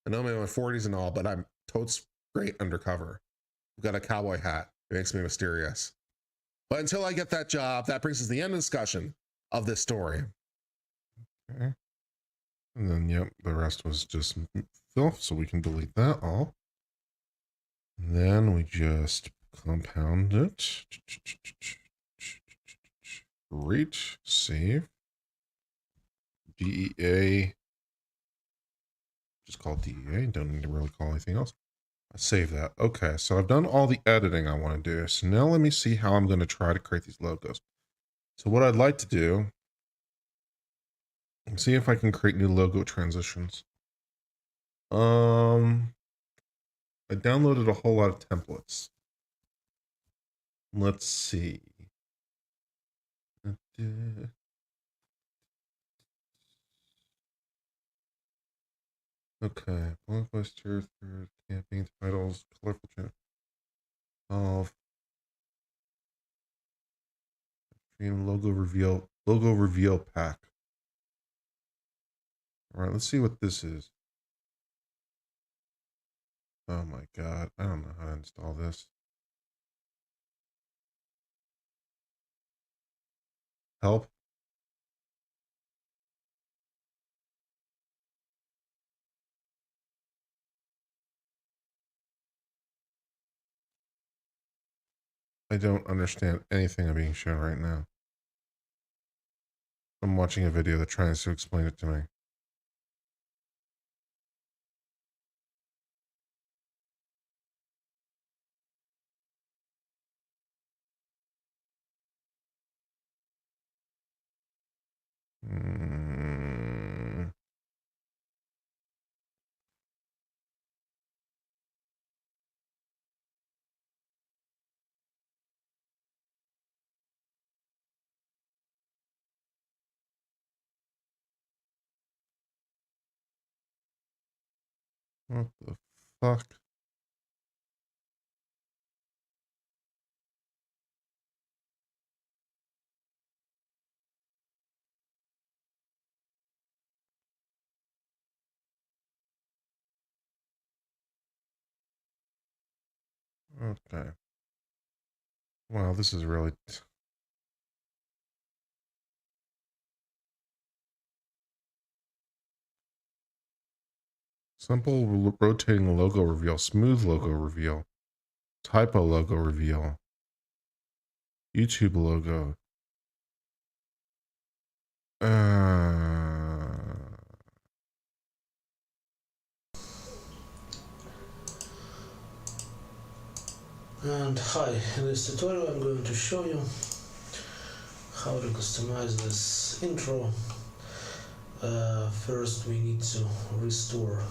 Speaker 1: I know I'm in my 40s and all, but I'm totes great undercover. I've got a cowboy hat. It makes me mysterious. But until I get that job, that brings us to the end of the discussion of this story.
Speaker 3: Okay. And then, yep, the rest was just filth, so we can delete that all. And then we just compound it. Great. Save. DEA. Just call DEA. Don't need to really call anything else. I'll save that. Okay, so I've done all the editing I want to do. So now let me see how I'm going to try to create these logos. So what I'd like to do, see if I can create new logo transitions. I downloaded a whole lot of templates. Let's see. Okay, blockbuster, third, campaign titles, colorful channel. Oh, logo reveal pack. All right, let's see what this is. Oh my god, I don't know how to install this. Help. I don't understand anything I'm being shown right now. I'm watching a video that tries to explain it to me. What the fuck? Okay. Wow, this is really... Simple rotating logo reveal, smooth logo reveal, typo logo reveal, YouTube logo.
Speaker 5: And hi, in this tutorial I'm going to show you how to customize this intro. First we need to restore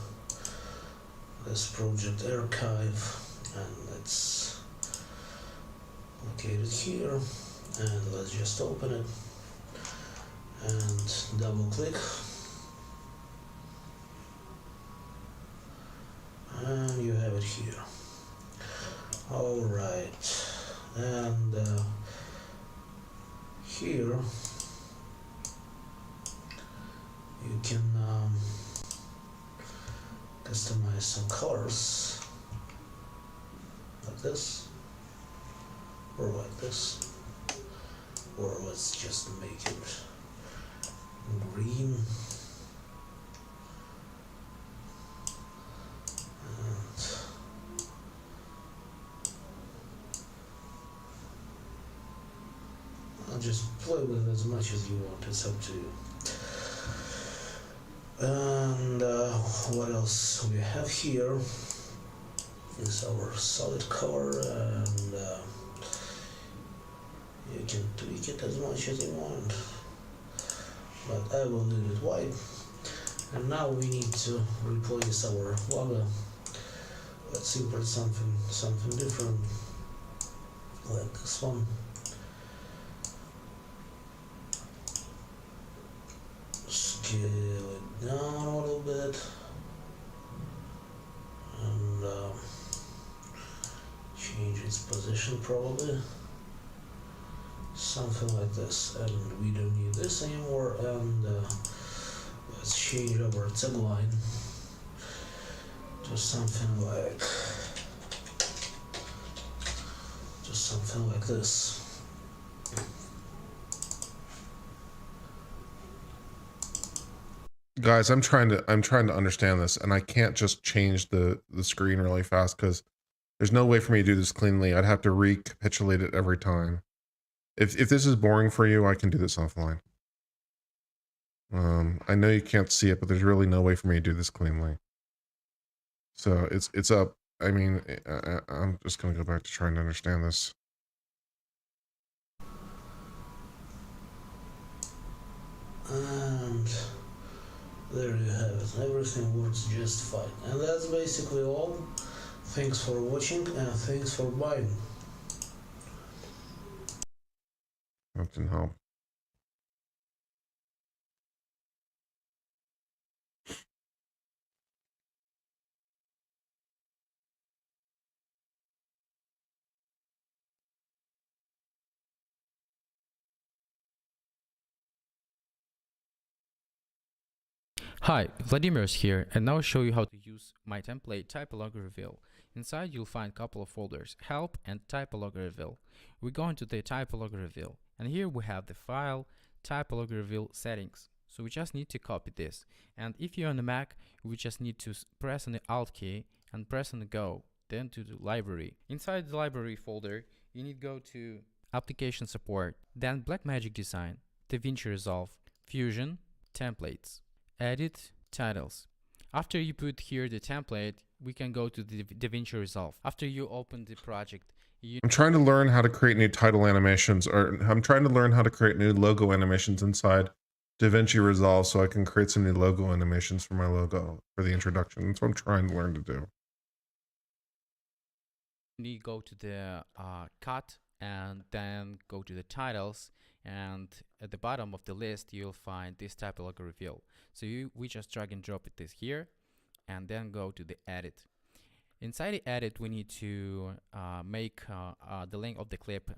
Speaker 5: this project archive, and it's located here, and let's just open it and double click, and you have it here. Alright, and here you can customize some colors like this, or like this, or let's just make it green. Just play with it as much as you want, it's up to you. And what else we have here is our solid color, and you can tweak it as much as you want, but I will leave it white. And now we need to replace our logo. Let's import something different, like this one. Scale it down a little bit, and change its position probably, something like this. And we don't need this anymore, and let's change our tagline to something like this.
Speaker 3: Guys, I'm trying to understand this, and I can't just change the screen really fast because there's no way for me to do this cleanly. I'd have to recapitulate it every time. If this is boring for you, I can do this offline. I know you can't see it, but there's really no way for me to do this cleanly. So it's up. I mean, I'm just gonna go back to trying to understand this.
Speaker 5: And there you have it. Everything works just fine. And that's basically all. Thanks for watching, and thanks for buying.
Speaker 3: That didn't help.
Speaker 6: Hi, Vladimir's here, and now I'll show you how to use my template Typology Reveal. Inside you'll find a couple of folders, Help and Typology Reveal. We go into the Typology Reveal, and here we have the file Typology Reveal settings. So we just need to copy this, and if you're on the Mac, we just need to press on the Alt key and press on the Go, then to the library. Inside the library folder, you need to go to Application Support, then Blackmagic Design, DaVinci Resolve, Fusion, Templates. Edit titles. After you put here the template, we can go to the DaVinci Resolve. After you open the project,
Speaker 3: I'm trying to learn how to create new title animations, or I'm trying to learn how to create new logo animations inside DaVinci Resolve so I can create some new logo animations for my logo for the introduction. That's what I'm trying to learn to do.
Speaker 6: You need to go to the cut and then go to the titles, and at the bottom of the list you'll find this Typology Reveal. So we just drag and drop this here and then go to the edit. Inside the edit we need to make the length of the clip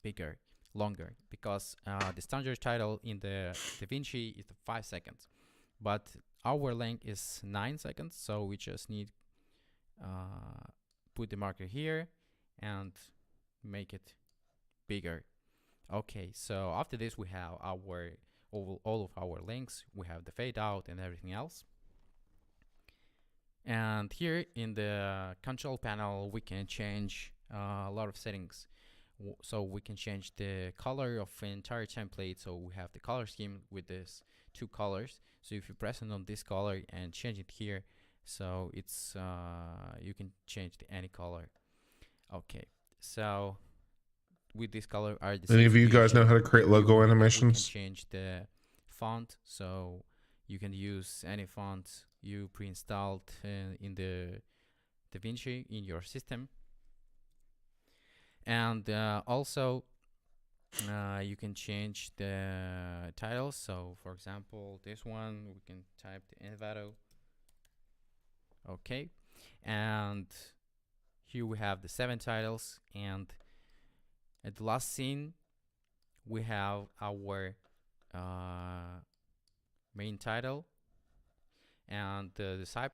Speaker 6: bigger, longer, because the standard title in the DaVinci is 5 seconds, but our length is 9 seconds, so we just need put the marker here and make it bigger. Okay, so after this we have our all of our links, we have the fade out and everything else. And here in the control panel we can change a lot of settings. So we can change the color of the entire template. So we have the color scheme with this 2 colors. So if you press on this color and change it here, so it's you can change to any color. Okay, so with this color are the
Speaker 3: Any of you guys know how to create logo animations?
Speaker 6: You can change the font, so you can use any font you pre-installed in the DaVinci in your system. And also you can change the titles. So for example, this one we can type the Envato. Okay, and here we have the 7 titles, and at the last scene we have our main title and the side.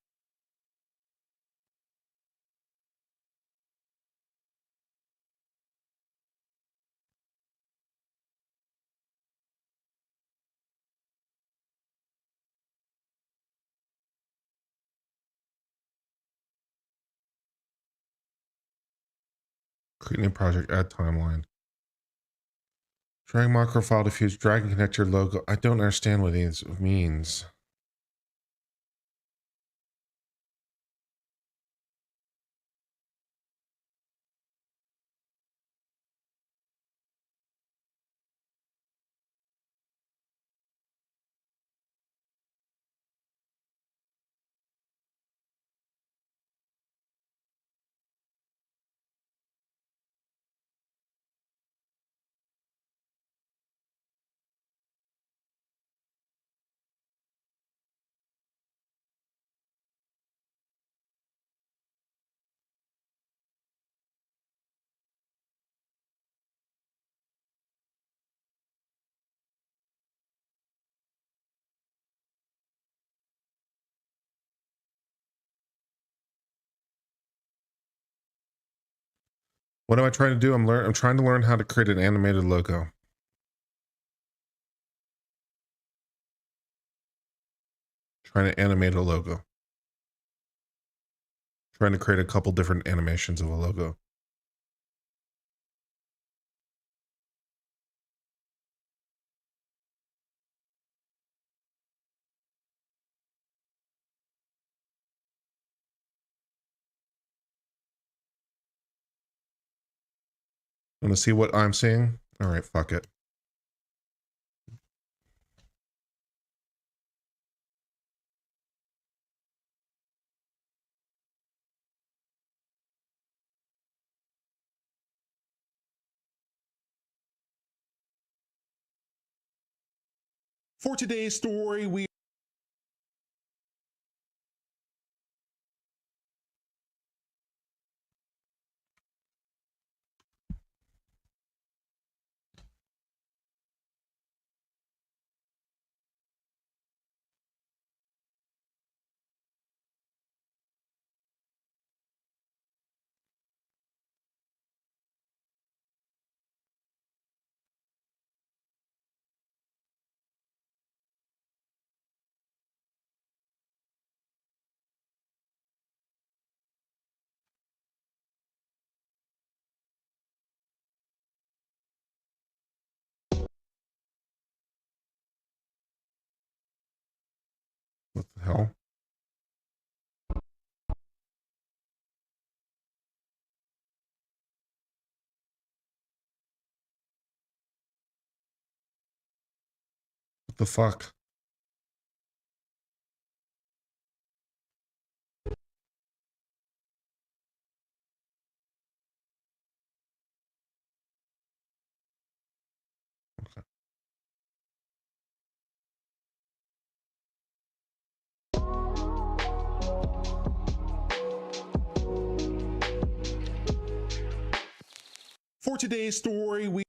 Speaker 3: Create new project, add timeline. Drag macro file to fuse, drag and connect your logo. I don't understand what these means. What am I trying to do? I'm trying to learn how to create an animated logo. Trying to animate a logo. Trying to create a couple different animations of a logo. Want to see what I'm seeing? All right, fuck it.
Speaker 1: For today's story, we
Speaker 3: hell? What the fuck? Okay.
Speaker 1: For today's story, we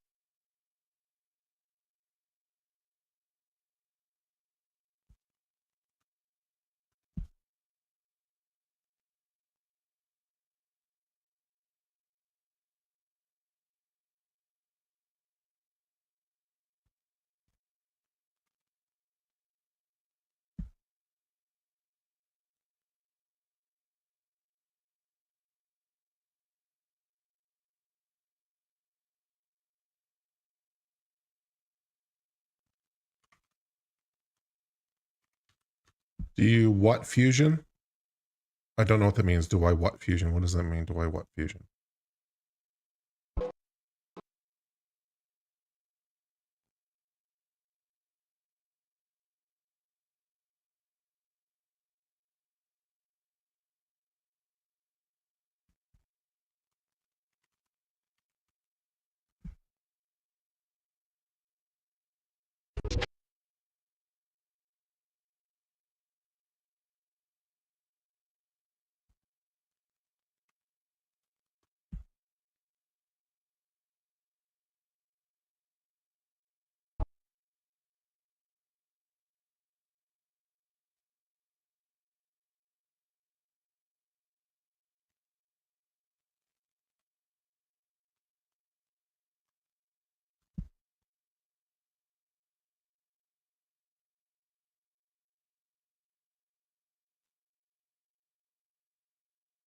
Speaker 3: Do you what fusion? I don't know what that means. Do I what fusion? What does that mean? Do I what fusion?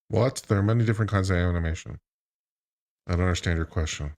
Speaker 3: What? There are many different kinds of animation. I don't understand your question.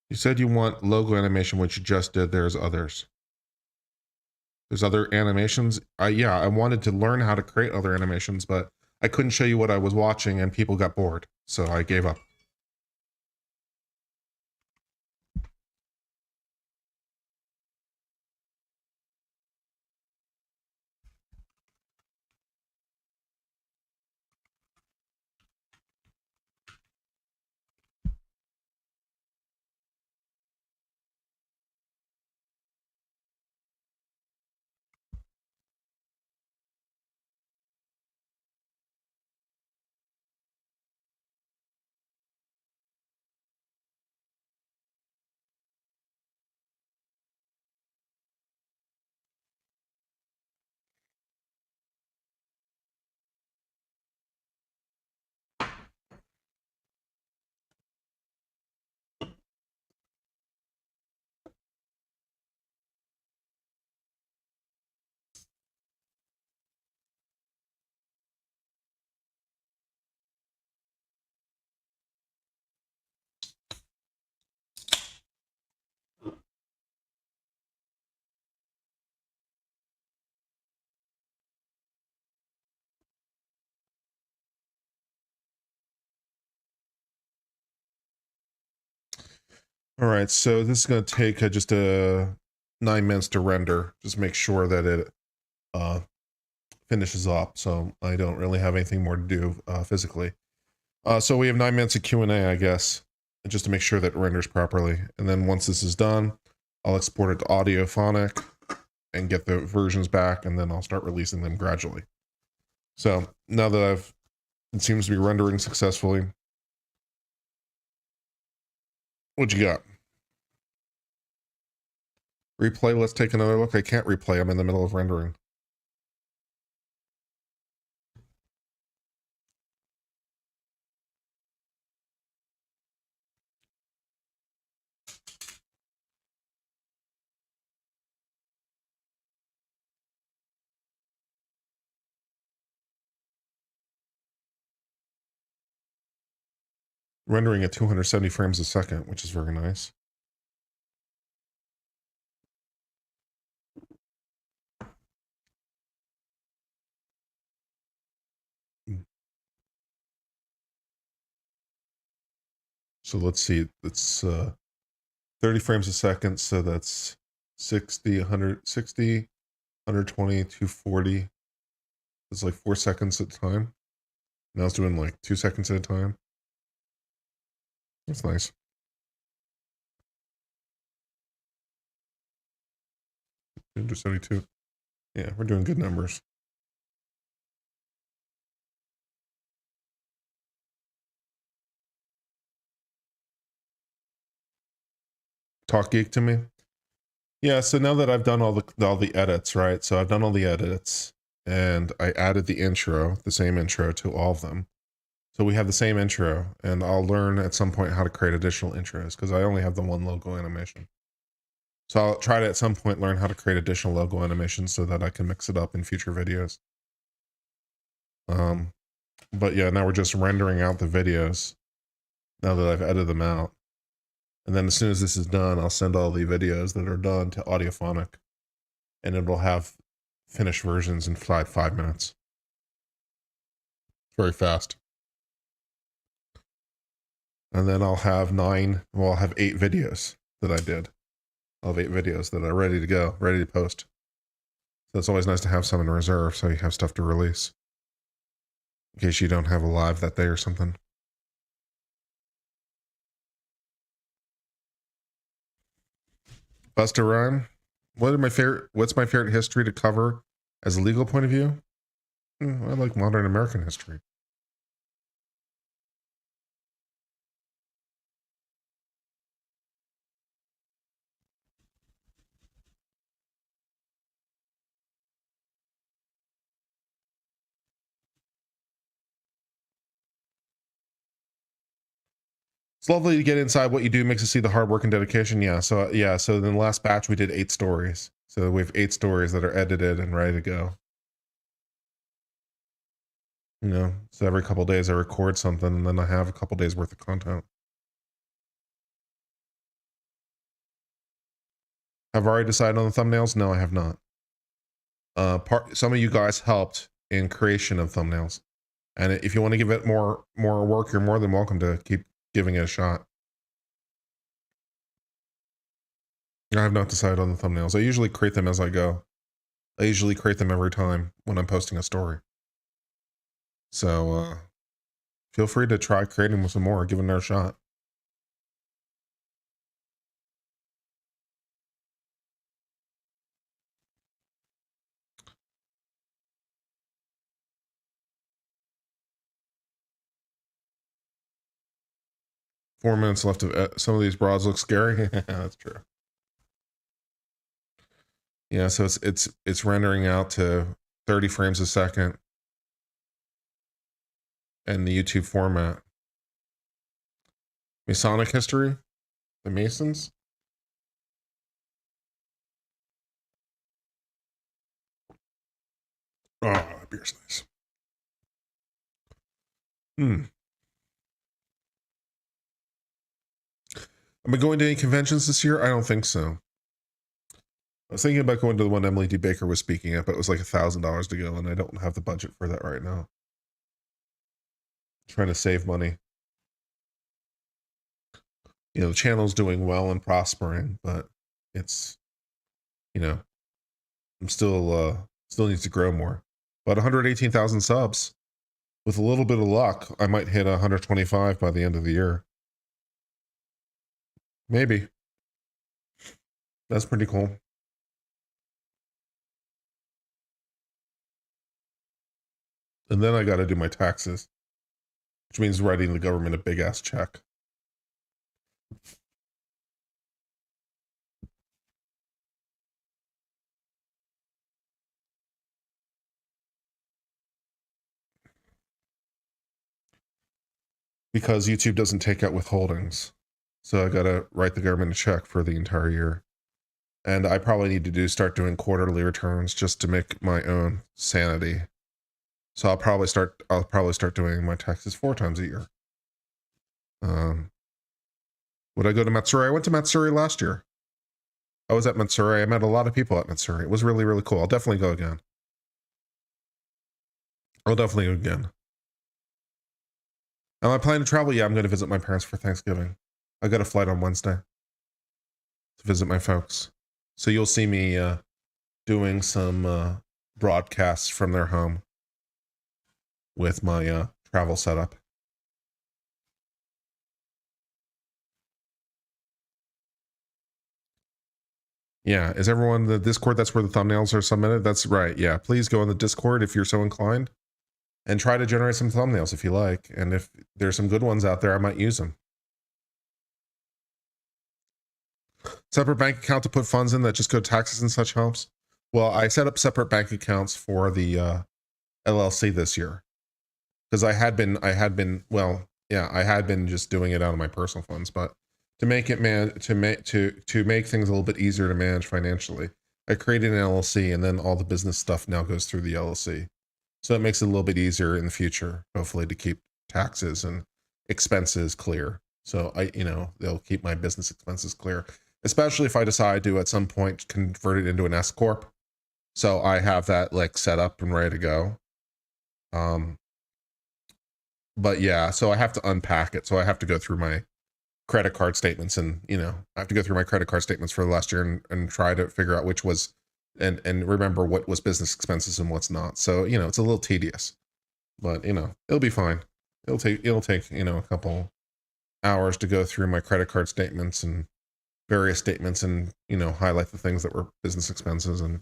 Speaker 3: You said you want logo animation, which you just did. There's others. There's other animations. Yeah, I wanted to learn how to create other animations, but I couldn't show you what I was watching and people got bored. So I gave up. All right, so this is going to take just 9 minutes to render. Just make sure that it finishes up. So I don't really have anything more to do physically. So we have 9 minutes of Q&A, I guess, just to make sure that it renders properly. And then once this is done, I'll export it to audiophonic and get the versions back, and then I'll start releasing them gradually. So now that it seems to be rendering successfully. What you got? Replay, let's take another look. I can't replay, I'm in the middle of rendering. Rendering at 270 frames a second, which is very nice. So let's see, it's 30 frames a second, so that's 60, 160, 120, 240. It's like 4 seconds at a time. Now it's doing like 2 seconds at a time. That's nice. Under 72. Yeah, we're doing good numbers. Talk geek to me. Yeah, so now that I've done all the edits, right? So I've done all the edits and I added the intro, the same intro to all of them. So we have the same intro, and I'll learn at some point how to create additional intros because I only have the one logo animation. So I'll try to at some point learn how to create additional logo animations so that I can mix it up in future videos. But yeah, now we're just rendering out the videos now that I've edited them out. And then as soon as this is done, I'll send all the videos that are done to Audiophonic, and it'll have finished versions in 5 minutes. Very fast. And then I'll have 8 videos that I did. I'll have 8 videos that are ready to go, ready to post. So it's always nice to have some in reserve so you have stuff to release. In case you don't have a live that day or something. Busta Rhyme. What's my favorite history to cover as a legal point of view? I like modern American history. It's lovely to get inside what you do, makes you see the hard work and dedication. Yeah. So in the last batch, we did 8 stories. So we have 8 stories that are edited and ready to go. You know, so every couple of days I record something and then I have a couple of days worth of content. Have I already decided on the thumbnails? No, I have not. Some of you guys helped in creation of thumbnails. And if you want to give it more work, you're more than welcome to keep giving it a shot. I have not decided on the thumbnails. I usually create them as I go. I usually create them every time when I'm posting a story. So feel free to try creating with some more, give it another shot. Four minutes left of some of these broads look scary. That's true. Yeah, so it's rendering out to 30 frames a second and the YouTube format. Masonic history, the Masons. Oh, that beer's nice. Am I going to any conventions this year? I don't think so. I was thinking about going to the one Emily D. Baker was speaking at, but it was like $1,000 to go, and I don't have the budget for that right now. Trying to save money. you know, the channel's doing well and prospering, but it's, you know, I'm still needs to grow more. But 118,000 subs. With a little bit of luck, I might hit 125 by the end of the year. Maybe. That's pretty cool. And then I got to do my taxes, which means writing the government a big ass check. Because YouTube doesn't take out withholdings. So I got to write the government a check for the entire year. And I probably need to start doing quarterly returns just to make my own sanity. So I'll probably start doing my taxes 4 times a year. Would I go to Matsuri? I went to Matsuri last year. I was at Matsuri. I met a lot of people at Matsuri. It was really, really cool. I'll definitely go again. Am I planning to travel? Yeah, I'm going to visit my parents for Thanksgiving. I got a flight on Wednesday to visit my folks. So you'll see me doing some broadcasts from their home with my travel setup. Yeah, is everyone the Discord? That's where the thumbnails are submitted? That's right, yeah. Please go on the Discord if you're so inclined. And try to generate some thumbnails if you like. And if there's some good ones out there, I might use them. Separate bank account to put funds in that just go to taxes and such helps. Well, I set up separate bank accounts for the LLC this year. Because I had been just doing it out of my personal funds, but to make it to make things a little bit easier to manage financially, I created an LLC, and then all the business stuff now goes through the LLC. So it makes it a little bit easier in the future, hopefully, to keep taxes and expenses clear. So they'll keep my business expenses clear, especially if I decide to at some point convert it into an S corp. So I have that like set up and ready to go. But yeah, so I have to unpack it. So I have to go through my credit card statements, and I have to go through my credit card statements for the last year and try to figure out which was and remember what was business expenses and what's not. So it's a little tedious, but it'll be fine. It'll take a couple hours to go through my credit card statements and various statements and highlight the things that were business expenses and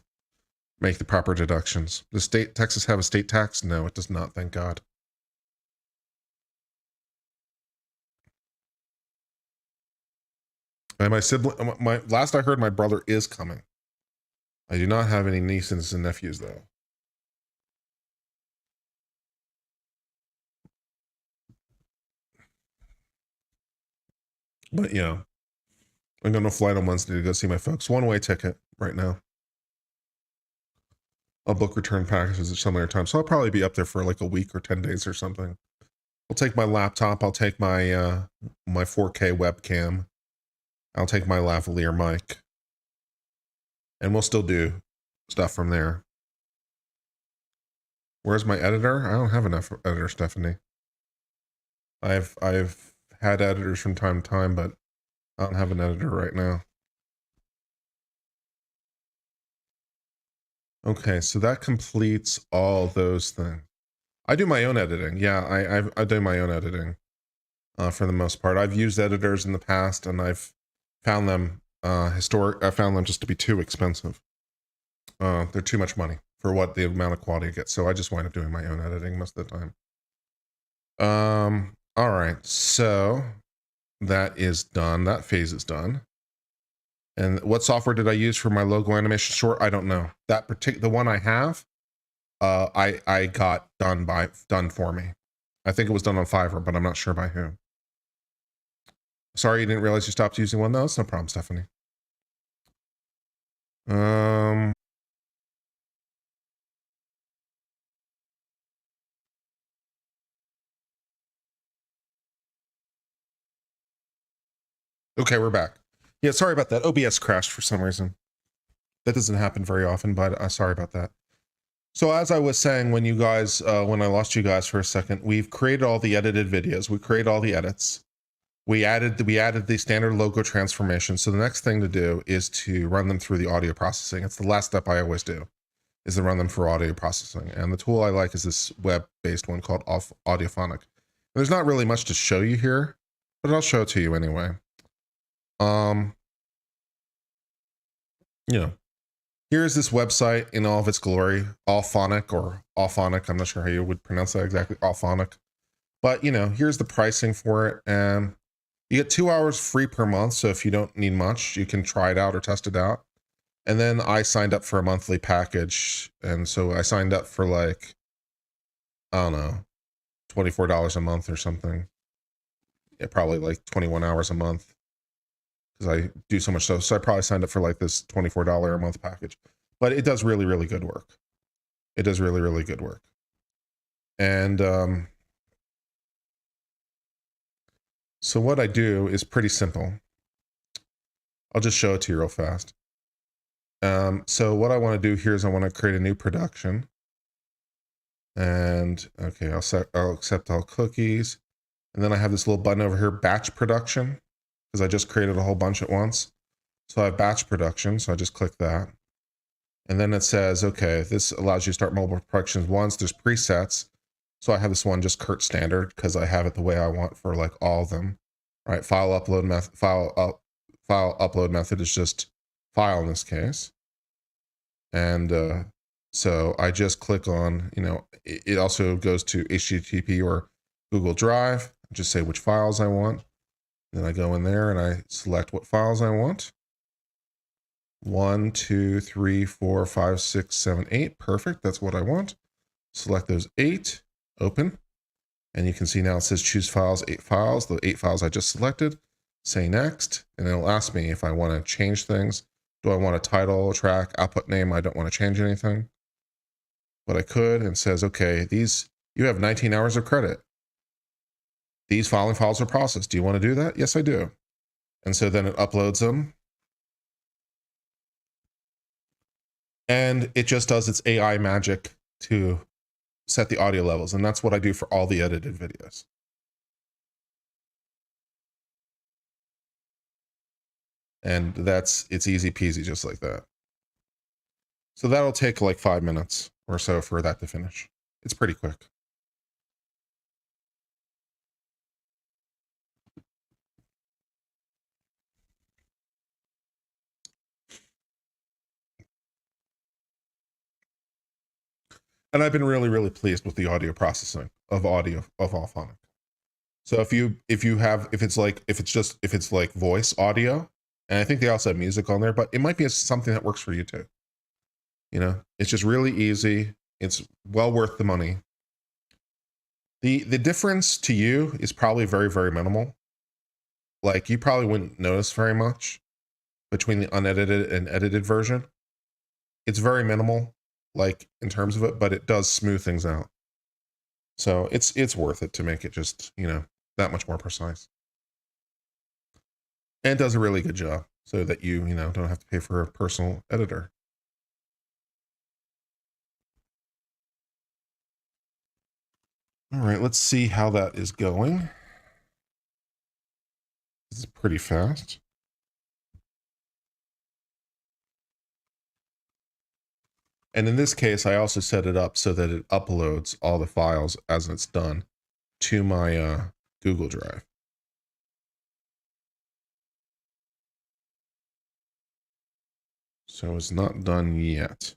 Speaker 3: make the proper deductions. Does Texas have a state tax? No, it does not, thank God. And my sibling, last I heard, my brother is coming. I do not have any nieces and nephews though. But yeah, I'm going to flight on Wednesday to go see my folks. One-way ticket right now. I'll book return packages at some other time. So I'll probably be up there for like a week or 10 days or something. I'll take my laptop. I'll take my my 4K webcam. I'll take my lavalier mic. And we'll still do stuff from there. Where's my editor? I don't have enough editor, Stephanie. I've had editors from time to time, but I don't have an editor right now. Okay, so that completes all those things. I do my own editing. Yeah, I do my own editing for the most part. I've used editors in the past, and I've found them I found them just to be too expensive. They're too much money for what the amount of quality I get. So I just wind up doing my own editing most of the time. All right, so that is done. That phase is done. And what software did I use for my logo animation short? I don't know. The one I have, I got done for me. I think it was done on Fiverr, but I'm not sure by who. Sorry, you didn't realize you stopped using one. No, it's no problem, Stephanie. Okay, we're back. Yeah, sorry about that. OBS crashed for some reason. That doesn't happen very often, but sorry about that. So as I was saying, when you guys, when I lost you guys for a second, we've created all the edited videos. We create all the edits. we added the standard logo transformation. So the next thing to do is to run them through the audio processing. It's the last step I always do, is to run them for audio processing. And the tool I like is this web-based one called Audiophonic. And there's not really much to show you here, but I'll show it to you anyway. You know, here's this website in all of its glory, Allphonic or Allphonic. I'm not sure how you would pronounce that exactly, Allphonic. But, you know, here's the pricing for it. And you get 2 hours free per month. So if you don't need much, you can try it out or test it out. And then I signed up for a monthly package. And so I signed up for like, I don't know, $24 a month or something. Yeah, probably like 21 hours a month, because I do so much stuff. So I probably signed up for like this $24 a month package. But it does really, really good work. It does really, really good work. And so what I do is pretty simple. I'll just show it to you real fast. So what I want to do here is I want to create a new production. And okay, I'll accept all cookies. And then I have this little button over here, batch production, because I just created a whole bunch at once. So I have batch production, so I just click that. And then it says, okay, this allows you to start multiple productions once. There's presets. So I have this one just Kurt standard because I have it the way I want for like all of them. Right? File upload method is just file in this case. And so I just click on, you know, it also goes to HTTP or Google Drive. Just say which files I want. Then I go in there and I select what files I want. 1, 2, 3, 4, 5, 6, 7, 8. Perfect. That's what I want. Select those 8. Open. And you can see now it says choose files, 8 files. The 8 files I just selected. Say next. And it'll ask me if I want to change things. Do I want a title, track, output name? I don't want to change anything. But I could, and says, okay, you have 19 hours of credit. These following files are processed. Do you want to do that? Yes, I do. And so then it uploads them. And it just does its AI magic to set the audio levels. And that's what I do for all the edited videos. And it's easy peasy, just like that. So that'll take like 5 minutes or so for that to finish. It's pretty quick. And I've been really, really pleased with the audio processing of Allphonic. So if it's like voice audio, and I think they also have music on there, but it might be something that works for you too. You know, it's just really easy. It's well worth the money. The difference to you is probably very, very minimal. Like you probably wouldn't notice very much between the unedited and edited version. It's very minimal, like in terms of it, but it does smooth things out. So it's worth it to make it just, you know, that much more precise. And does a really good job so that you know, don't have to pay for a personal editor. All right, let's see how that is going. This is pretty fast. And in this case, I also set it up so that it uploads all the files as it's done to my Google Drive. So it's not done yet.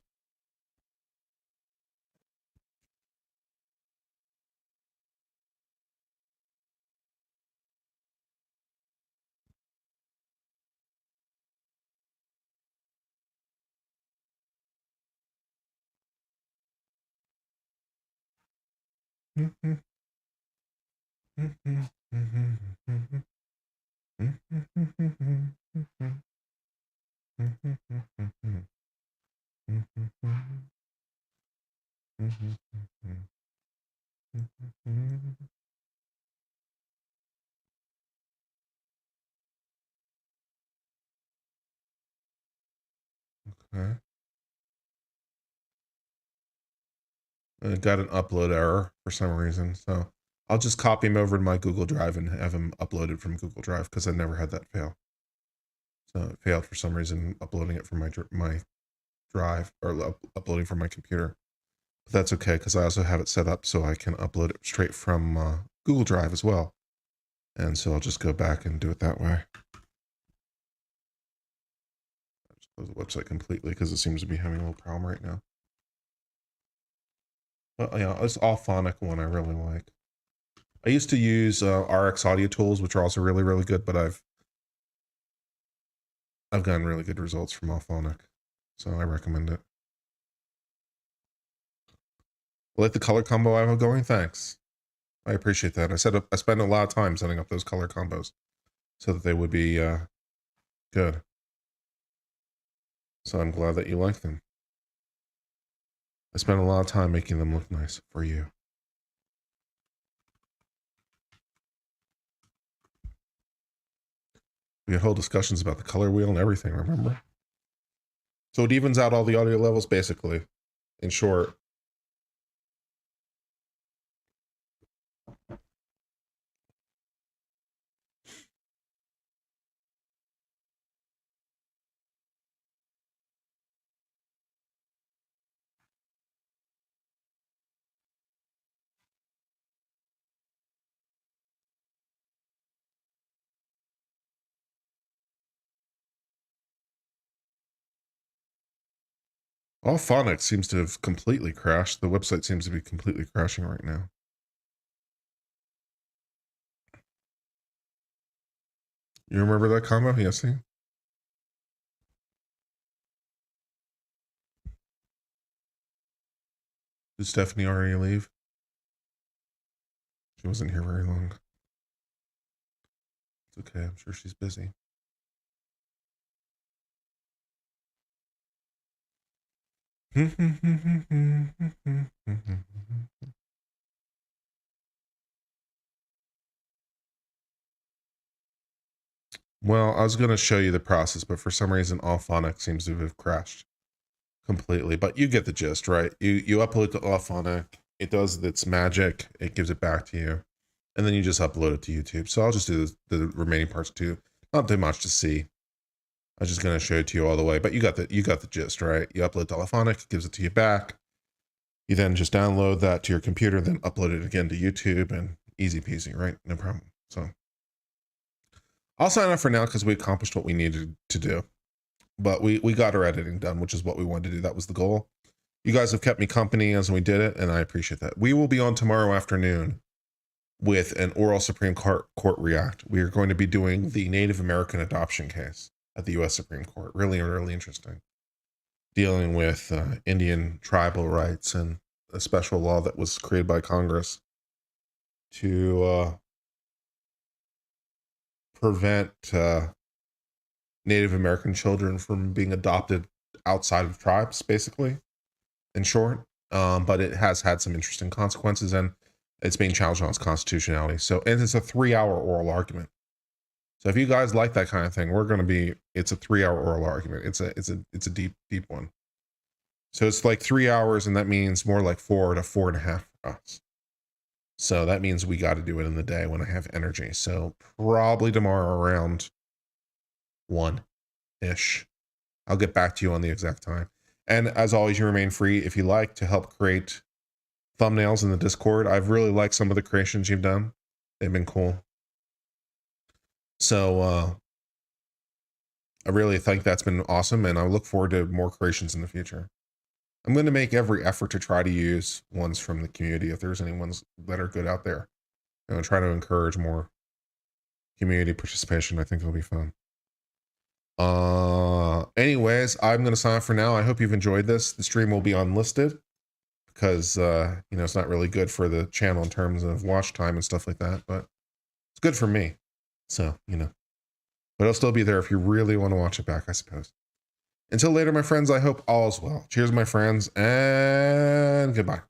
Speaker 3: Okay. I got an upload error for some reason, so I'll just copy him over to my Google Drive and have him uploaded from Google Drive because I never had that fail. So it failed for some reason uploading it from my drive or uploading from my computer. But that's okay because I also have it set up so I can upload it straight from Google Drive as well. And so I'll just go back and do it that way. I'll just close the website completely because it seems to be having a little problem right now. But yeah, this Allphonic one I really like. I used to use RX Audio Tools, which are also really, really good, but I've gotten really good results from Allphonic, so I recommend it. Like the color combo I have going? Thanks. I appreciate that. I spend a lot of time setting up those color combos so that they would be good. So I'm glad that you like them. I spend a lot of time making them look nice for you. We had whole discussions about the color wheel and everything, remember? So it evens out all the audio levels, basically, in short. Allphonic seems to have completely crashed. The website seems to be completely crashing right now. You remember that combo? Yes, see? Did Stephanie already leave? She wasn't here very long. It's okay. I'm sure she's busy. Well, I was going to show you the process, but for some reason, Allphonic seems to have crashed completely. But you get the gist, right? You upload to Allphonic, it does its magic, it gives it back to you, and then you just upload it to YouTube. So I'll just do the remaining parts too. Not too much to see. I'm just going to show it to you all the way, but you got the gist, right? You upload to Allphonic, it gives it to you back. You then just download that to your computer, then upload it again to YouTube, and easy peasy, right? No problem. So I'll sign off for now because we accomplished what we needed to do. But we got our editing done, which is what we wanted to do. That was the goal. You guys have kept me company as we did it, and I appreciate that. We will be on tomorrow afternoon with an oral Supreme Court React. We are going to be doing the Native American adoption case at the U.S. Supreme Court. Really, really interesting. Dealing with Indian tribal rights and a special law that was created by Congress to prevent Native American children from being adopted outside of tribes, basically, in short. But it has had some interesting consequences, and it's being challenged on its constitutionality. So, and it's a 3-hour oral argument. So if you guys like that kind of thing, it's a 3-hour oral argument. It's a deep one. So it's like 3 hours, and that means more like 4 to 4.5 for us. So that means we got to do it in the day when I have energy. So probably tomorrow around 1-ish. I'll get back to you on the exact time. And as always, you remain free if you like to help create thumbnails in the Discord. I've really liked some of the creations you've done. They've been cool. So I really think that's been awesome, and I look forward to more creations in the future. I'm going to make every effort to try to use ones from the community if there's any ones that are good out there. I'm going to try to encourage more community participation. I think it'll be fun. Anyways, I'm going to sign off for now. I hope you've enjoyed this. The stream will be unlisted because, it's not really good for the channel in terms of watch time and stuff like that, but it's good for me. So, but it'll still be there if you really want to watch it back, I suppose. Until later, my friends, I hope all is well. Cheers, my friends, and goodbye.